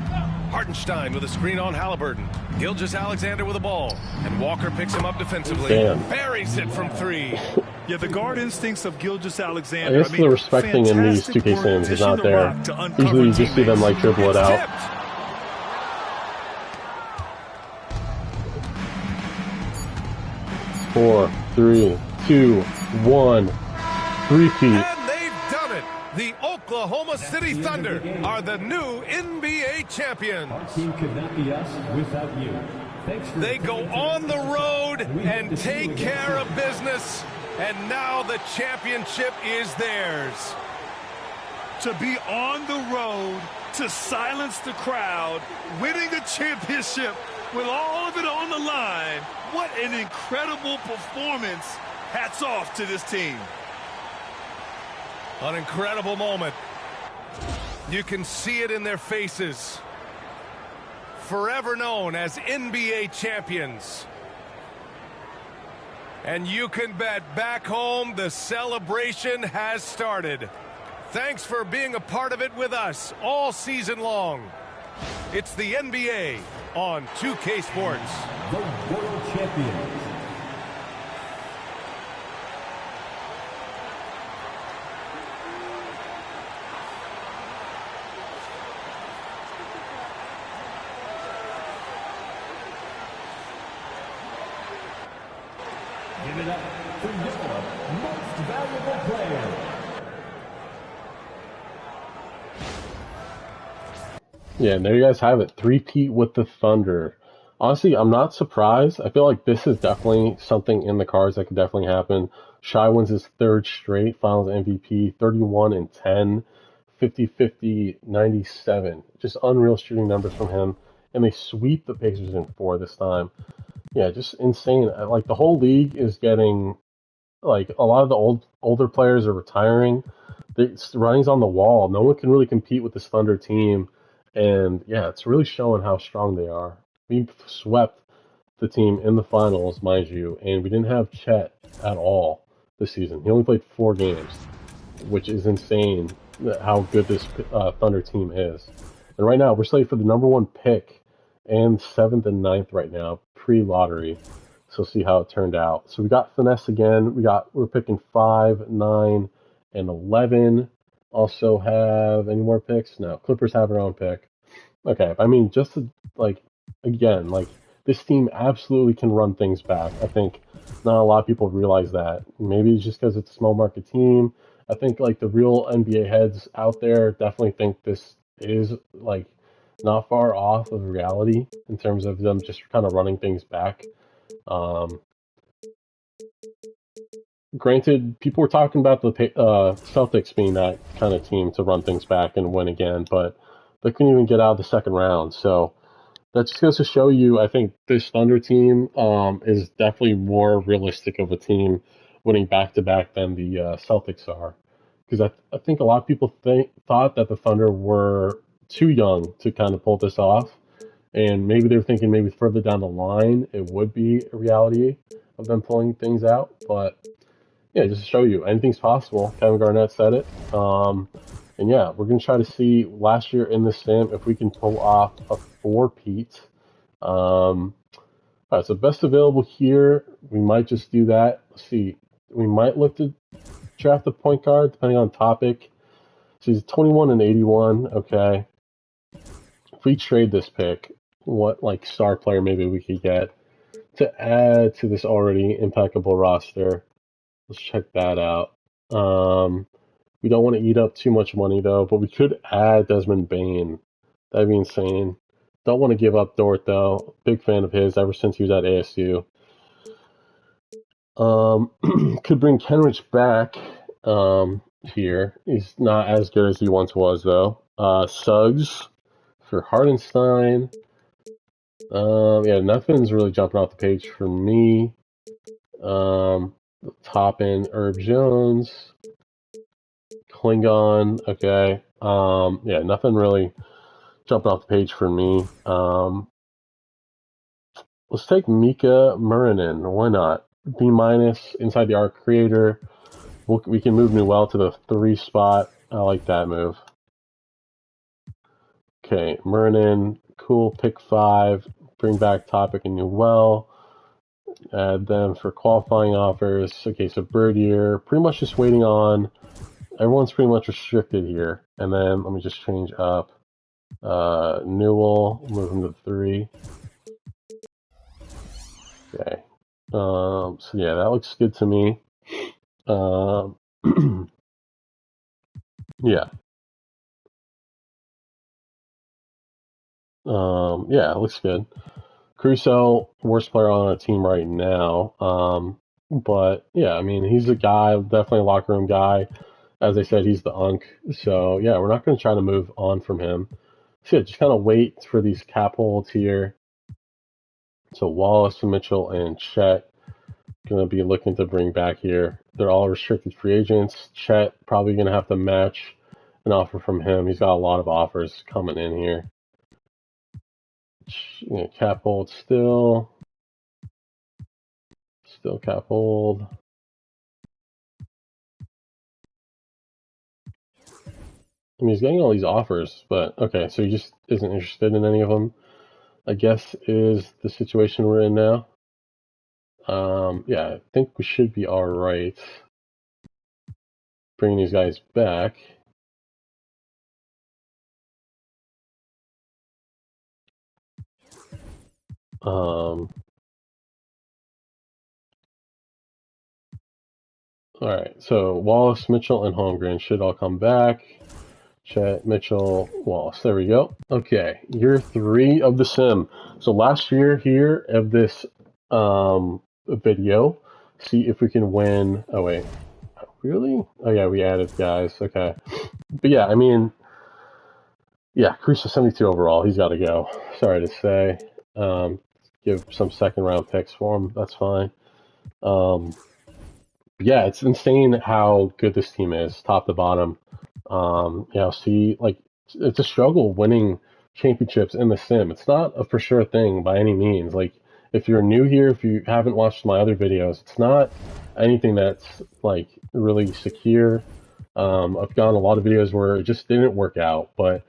Hartenstein with a screen on Halliburton. Gilgeous-Alexander with a ball. And Walker picks him up defensively. Damn. Buries it from 3. Yeah, the guard instincts of Gilgeous-Alexander. I guess the respecting in these 2K sims is not there. Usually you just see them like dribble it out. 4, 3, 2, 1. 3-peat. And they've done it. The Oklahoma City Thunder are the new NBA champions. Our team could not be us without you. Thanks for They go on the road and take care of business. And now the championship is theirs. To be on the road, to silence the crowd, winning a championship with all of it on the line. What an incredible performance. Hats off to this team. An incredible moment. You can see it in their faces. Forever known as NBA champions. And you can bet back home the celebration has started. Thanks for being a part of it with us all season long. It's the NBA on 2K Sports. the world champions. Give it up for your most valuable player. Yeah, and there you guys have it. Three-peat with the Thunder. Honestly, I'm not surprised. I feel like this is definitely something in the cards that could definitely happen. Shai wins his third straight Finals MVP, 31-10, 50-50, 97. Just unreal shooting numbers from him. And they sweep the Pacers in 4 this time. Yeah, just insane. Like, the whole league is getting, like, a lot of the older players are retiring. The writing's on the wall. No one can really compete with this Thunder team. And, yeah, it's really showing how strong they are. We swept the team in the finals, mind you, and we didn't have Chet at all this season. He only played 4 games, which is insane how good this Thunder team is. And right now, we're slated for the number 1 pick and 7th and 9th right now, pre-lottery. So see how it turned out. So we got finesse again. We're picking 5, 9, and 11. Also have any more picks? No. Clippers have their own pick. Okay, I mean, just to, again, this team absolutely can run things back. I think not a lot of people realize that. Maybe it's just because it's a small market team. I think the real NBA heads out there definitely think this is not far off of reality in terms of them just kind of running things back. Granted, people were talking about the Celtics being that kind of team to run things back and win again, but they couldn't even get out of the second round. So that just goes to show you, I think this Thunder team is definitely more realistic of a team winning back-to-back than the Celtics are. Because I think a lot of people thought that the Thunder were too young to kind of pull this off. And maybe they're thinking maybe further down the line it would be a reality of them pulling things out. But yeah, just to show you, anything's possible. Kevin Garnett said it. And yeah, we're going to try to see last year in the sim if we can pull off a 4-peat. All right, so best available here, we might just do that. Let's see. We might look to draft a point guard depending on topic. So he's 21 and 81. Okay. If we trade this pick, what star player maybe we could get to add to this already impeccable roster? Let's check that out. We don't want to eat up too much money though, but we could add Desmond Bane. That'd be insane. Don't want to give up Dort though. Big fan of his ever since he was at ASU. Could bring Kenrich back here. He's not as good as he once was though. Suggs for Hardenstein. Yeah, nothing's really jumping off the page for me. Top end Herb Jones. Klingon, okay. Yeah, nothing really jumping off the page for me. Let's take Mika Murinen. Why not? B- inside the arc creator. We can move Newell to the 3 spot. I like that move. Okay, Murinen, cool. Pick 5. Bring back Topic and Newell. Add them for qualifying offers. Okay, so Birdier. Pretty much just waiting on. Everyone's pretty much restricted here. And then let me just change up. Newell, move him to 3. Okay. So yeah, that looks good to me. Yeah. Yeah, it looks good. Caruso, worst player on our team right now. But yeah, I mean, he's a guy, definitely a locker room guy. As I said, he's the unk. So yeah, we're not going to try to move on from him. So yeah, just kind of wait for these cap holds here. So Wallace, Mitchell, and Chet going to be looking to bring back here. They're all restricted free agents. Chet probably going to have to match an offer from him. He's got a lot of offers coming in here. Cap hold still cap hold. I mean, he's getting all these offers, but okay, so he just isn't interested in any of them, I guess, is the situation we're in now. Yeah, I think we should be all right bringing these guys back. All right, so Wallace, Mitchell, and Holmgren should all come back. Chet, Mitchell, Wallace. There we go. Okay, year 3 of the sim. So last year here of this video, see if we can win. Oh wait, really? Oh yeah, we added guys. Okay, but yeah, I mean, yeah, Caruso 72 overall. He's got to go. Sorry to say. Give some second round picks for him. That's fine. Yeah, it's insane how good this team is, top to bottom. See, it's a struggle winning championships in the sim. It's not a for sure thing by any means. If you're new here, if you haven't watched my other videos, it's not anything that's really secure. I've gone a lot of videos where it just didn't work out, but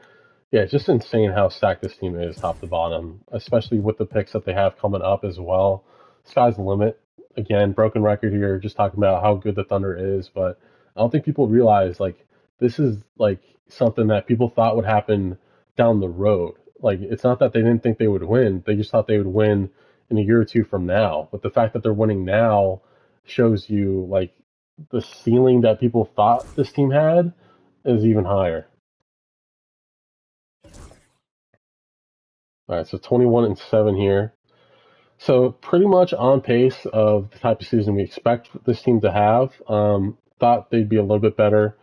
Yeah, it's just insane how stacked this team is, top to bottom, especially with the picks that they have coming up as well. Sky's the limit. Again, broken record here, just talking about how good the Thunder is, but I don't think people realize like this is like something that people thought would happen down the road. Like it's not that they didn't think they would win; they just thought they would win in a year or two from now. But the fact that they're winning now shows you like the ceiling that people thought this team had is even higher. All right, so 21-7 here. So pretty much on pace of the type of season we expect this team to have. Thought they'd be a little bit better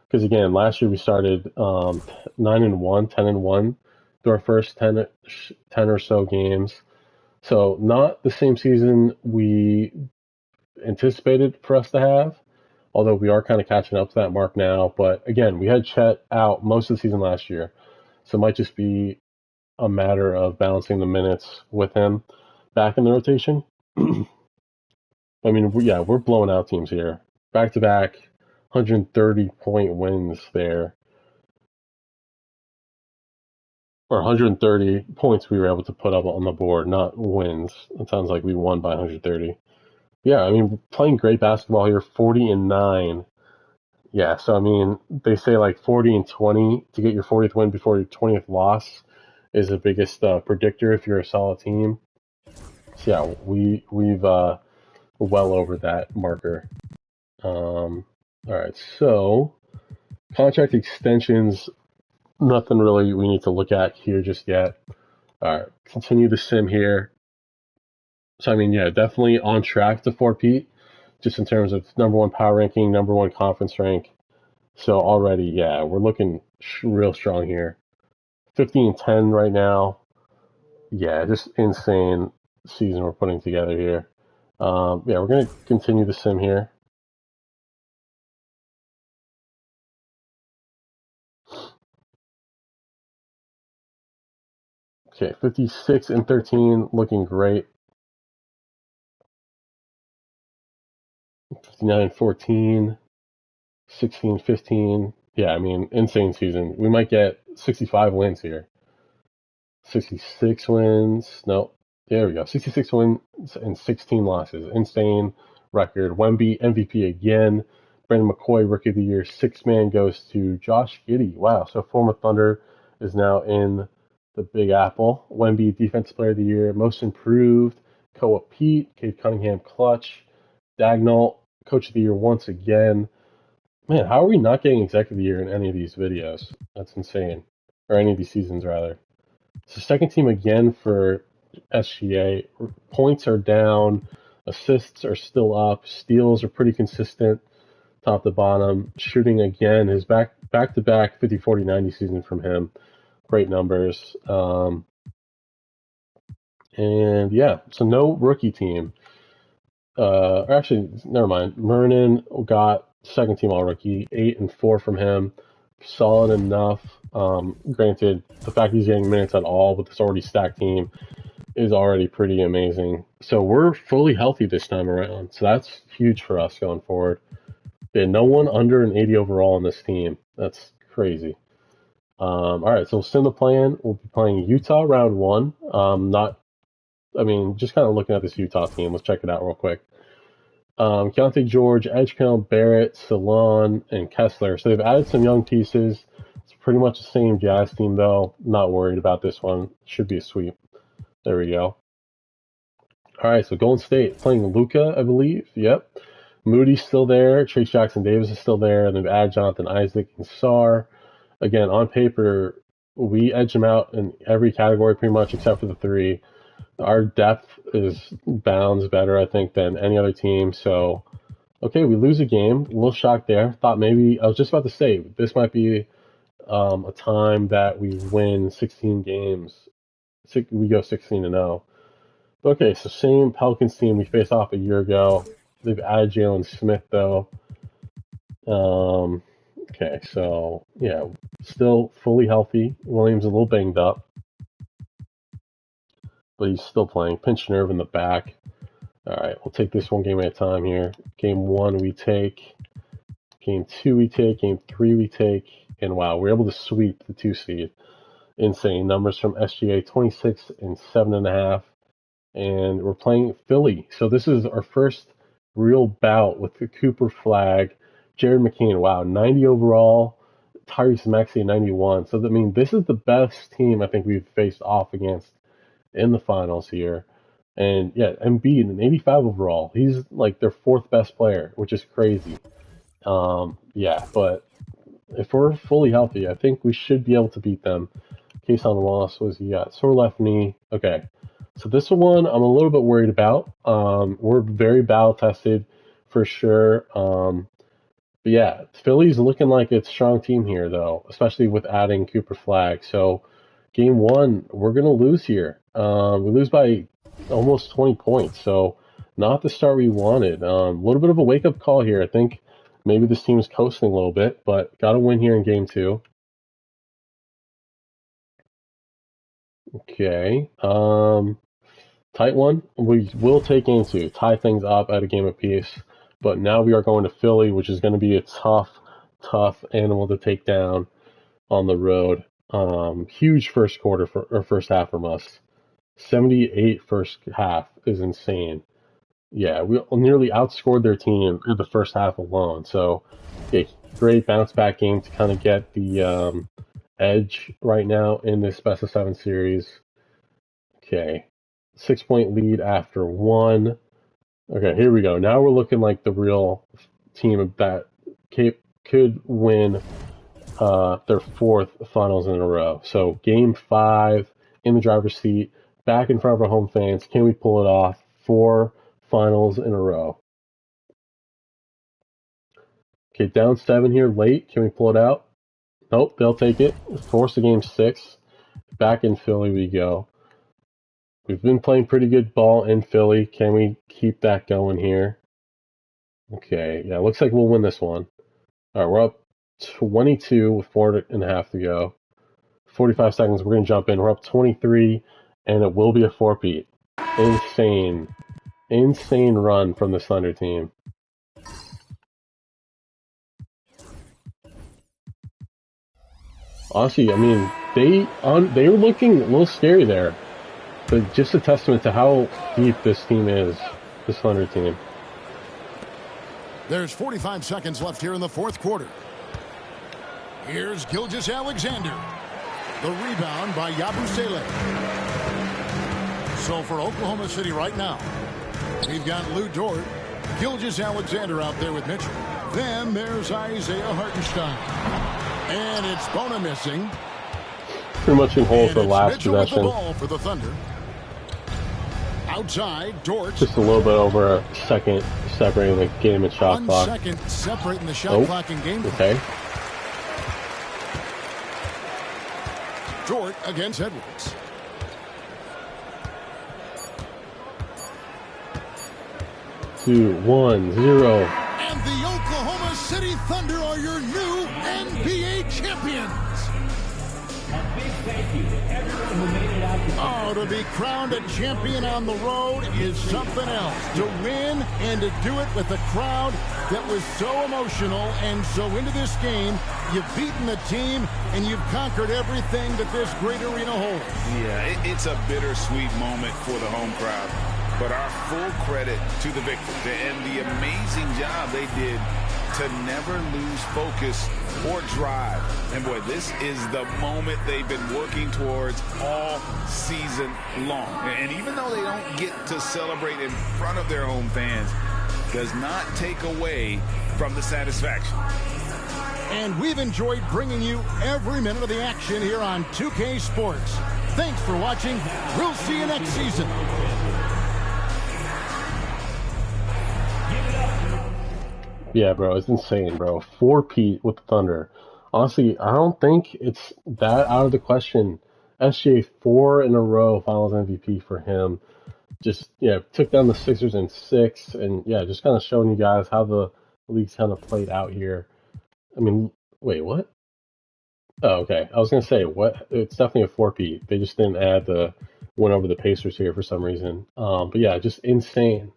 because again, last year we started 9-1, 10-1 through our first 10 or so games. So not the same season we anticipated for us to have, although we are kind of catching up to that mark now. But again, we had Chet out most of the season last year, so it might just be a matter of balancing the minutes with him back in the rotation. I mean, we're blowing out teams here. Back-to-back 130-point wins there. Or 130 points we were able to put up on the board, not wins. It sounds like we won by 130. Yeah, I mean, playing great basketball here, 40-9. Yeah, so I mean, they say like 40-20 to get your 40th win before your 20th loss is the biggest predictor if you're a solid team. So yeah, we've well over that marker. All right, so contract extensions, nothing really we need to look at here just yet. All right, continue the sim here. So I mean, yeah, definitely on track to 4-peat, just in terms of number one power ranking, number one conference rank. So already, yeah, we're looking real strong here. 15-10 right now. Yeah, just insane season we're putting together here. Yeah, we're going to continue the sim here. Okay, 56-13, looking great. 59-14, 16-15. Yeah, I mean, insane season. We might get 65 wins here. 66 wins. No, there we go. 66 wins and 16 losses. Insane record. Wemby MVP again. Brandon McCoy Rookie of the Year. Sixth man goes to Josh Giddey. Wow. So former Thunder is now in the Big Apple. Wemby Defensive Player of the Year. Most Improved. Koa Pete. Cade Cunningham Clutch. Dagnall Coach of the Year once again. Man, how are we not getting Executive of the Year in any of these videos? That's insane. Or any of these seasons, rather. So second team again for SGA. Points are down. Assists are still up. Steals are pretty consistent, top to bottom. Shooting again, his back-to-back 50, 40, 90 season from him. Great numbers. And yeah, so no rookie team. Actually, never mind. Mernon got second team all rookie, 8-4 from him. Solid enough. Granted, the fact he's getting minutes at all with this already stacked team is already pretty amazing. So we're fully healthy this time around. So that's huge for us going forward. Yeah, no one under an 80 overall on this team. That's crazy. All right, so we'll send the plan. We'll be playing Utah round one. Just kind of looking at this Utah team. Let's check it out real quick. Keontae George, Edgecombe, Barrett, Salon, and Kessler. So they've added some young pieces. It's pretty much the same Jazz team, though. Not worried about this one. Should be a sweep. There we go. All right, so Golden State playing Luka, I believe. Yep. Moody's still there. Trace Jackson-Davis is still there. And they've added Jonathan Isaac and Sarr. Again, on paper, we edge them out in every category pretty much except for the three. Our depth is bounds better, I think, than any other team. So, okay, we lose a game. A little shocked there. Thought maybe, I was just about to say, this might be a time that we win 16 games. We go 16-0. Okay, so same Pelicans team we faced off a year ago. They've added Jalen Smith, though. Okay, so, yeah, still fully healthy. Williams a little banged up, but he's still playing. Pinched nerve in the back. All right, we'll take this one game at a time here. Game one we take. Game two we take. Game three we take. And wow, we're able to sweep the 2 seed. insane numbers from SGA, 26 and 7.5. And we're playing Philly. So this is our first real bout with the Cooper Flag. Jared McCain, wow, 90 overall. Tyrese Maxey, 91. So, I mean, this is the best team I think we've faced off against in the finals here. And, yeah, Embiid, an 85 overall. He's, like, their fourth best player, which is crazy. Yeah, but if we're fully healthy, I think we should be able to beat them. Case on loss was he got sore left knee. Okay. So this one I'm a little bit worried about. We're very battle tested for sure. But yeah, Philly's looking like it's a strong team here though, especially with adding Cooper Flag. So game one, we're gonna lose here. We lose by almost 20 points. So not the start we wanted. A little bit of a wake up call here. I think maybe this team's coasting a little bit, but got to win here in game two. Okay. Tight one. We will take game two, tie things up at a game apiece. But now we are going to Philly, which is going to be a tough animal to take down on the road. Huge first quarter or first half from us. 78 first half is insane. Yeah, we nearly outscored their team in the first half alone. So, yeah, great bounce back game to kind of get the edge right now in this best of 7 series. Okay, 6-point lead after one. Okay, here we go. Now we're looking like the real team that could win their fourth finals in a row. So game 5 in the driver's seat, back in front of our home fans. Can we pull it off? 4 finals in a row. Okay, down 7 here late. Can we pull it out? Nope, they'll take it. Force to game 6. Back in Philly we go. We've been playing pretty good ball in Philly. Can we keep that going here? Okay, yeah, looks like we'll win this one. All right, we're up 22 with 4.5 to go. 45 seconds, we're going to jump in. We're up 23, and it will be a 4-peat. Insane run from the Thunder team. Honestly, I mean, they were looking a little scary there. But just a testament to how deep this team is, this Thunder team. There's 45 seconds left here in the fourth quarter. Here's Gilgeous-Alexander. The rebound by Yabusele. So for Oklahoma City right now, we've got Lou Dort, Gilgeous-Alexander out there with Mitchell. Then there's Isaiah Hartenstein. And it's Bona missing. Pretty much in hold for last Mitchell possession. with the ball for the Thunder. Outside, Dort. Just a little bit over a second separating the game and shot clock. 1 second separating the shot clock and game clock. Okay. Dort against Edwards. Two, 1, 0. And the Oklahoma City Thunder are your new NBA champions. A big thank you to everyone who made it out. Oh, to be crowned a champion on the road is something else. To win and to do it with a crowd that was so emotional and so into this game. You've beaten the team and you've conquered everything that this great arena holds. Yeah, it's a bittersweet moment for the home crowd. But our full credit to the victors and the amazing job they did to never lose focus or drive. And boy, this is the moment they've been working towards all season long. And even though they don't get to celebrate in front of their home fans, does not take away from the satisfaction. And we've enjoyed bringing you every minute of the action here on 2K Sports. Thanks for watching. We'll see you next season. Yeah, bro, it's insane, bro. 4-peat with the Thunder. Honestly, I don't think it's that out of the question. SGA 4 in a row Finals MVP for him. Just, yeah, took down the Sixers in 6. And, yeah, just kind of showing you guys how the league's kind of played out here. I mean, wait, what? Oh, okay. I was going to say, what? It's definitely a 4-peat. They just didn't add the win over the Pacers here for some reason. But, yeah, just insane.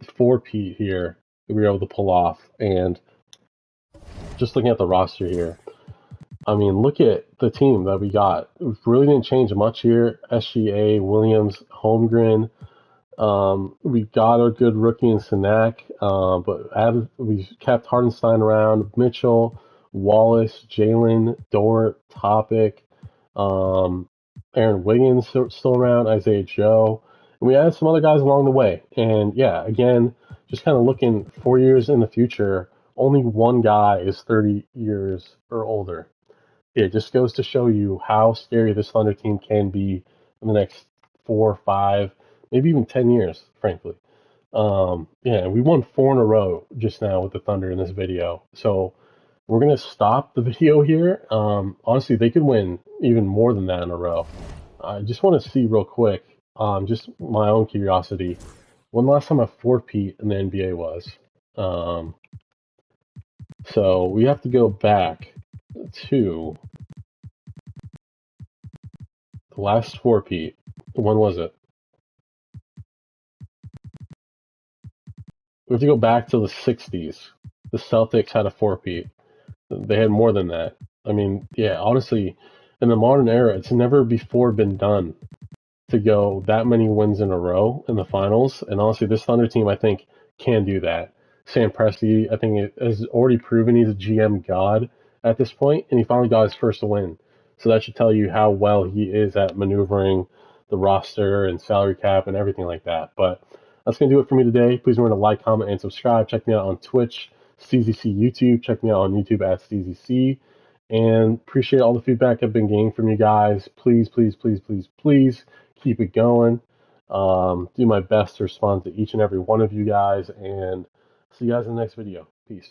4-peat here. We were able to pull off. And just looking at the roster here, I mean, look at the team that we got. It really didn't change much here. SGA, Williams, Holmgren. We got a good rookie in Sinak, but we kept Hardenstein around, Mitchell, Wallace, Jalen, Dort, Topic, Aaron Wiggins still around, Isaiah Joe. And we added some other guys along the way. And yeah, again, just kind of looking 4 years in the future, only one guy is 30 years or older. It just goes to show you how scary this Thunder team can be in the next 4, 5, maybe even 10 years, frankly. Yeah, we won 4 in a row just now with the Thunder in this video. So we're going to stop the video here. Honestly, they could win even more than that in a row. I just want to see real quick, just my own curiosity, when the last time a 4-peat in the NBA was. So we have to go back to the last 4-peat. When was it? We have to go back to the 60s. The Celtics had a 4-peat. They had more than that. I mean, yeah, honestly, in the modern era, it's never before been done to go that many wins in a row in the finals. And honestly, this Thunder team, I think, can do that. Sam Presti, I think, has already proven he's a GM god at this point, and he finally got his first win. So that should tell you how well he is at maneuvering the roster and salary cap and everything like that. But that's going to do it for me today. Please remember to like, comment, and subscribe. Check me out on Twitch, CZC YouTube. Check me out on YouTube at CZC. And appreciate all the feedback I've been getting from you guys. Please, please, please, please, please keep it going. Do my best to respond to each and every one of you guys. And see you guys in the next video. Peace.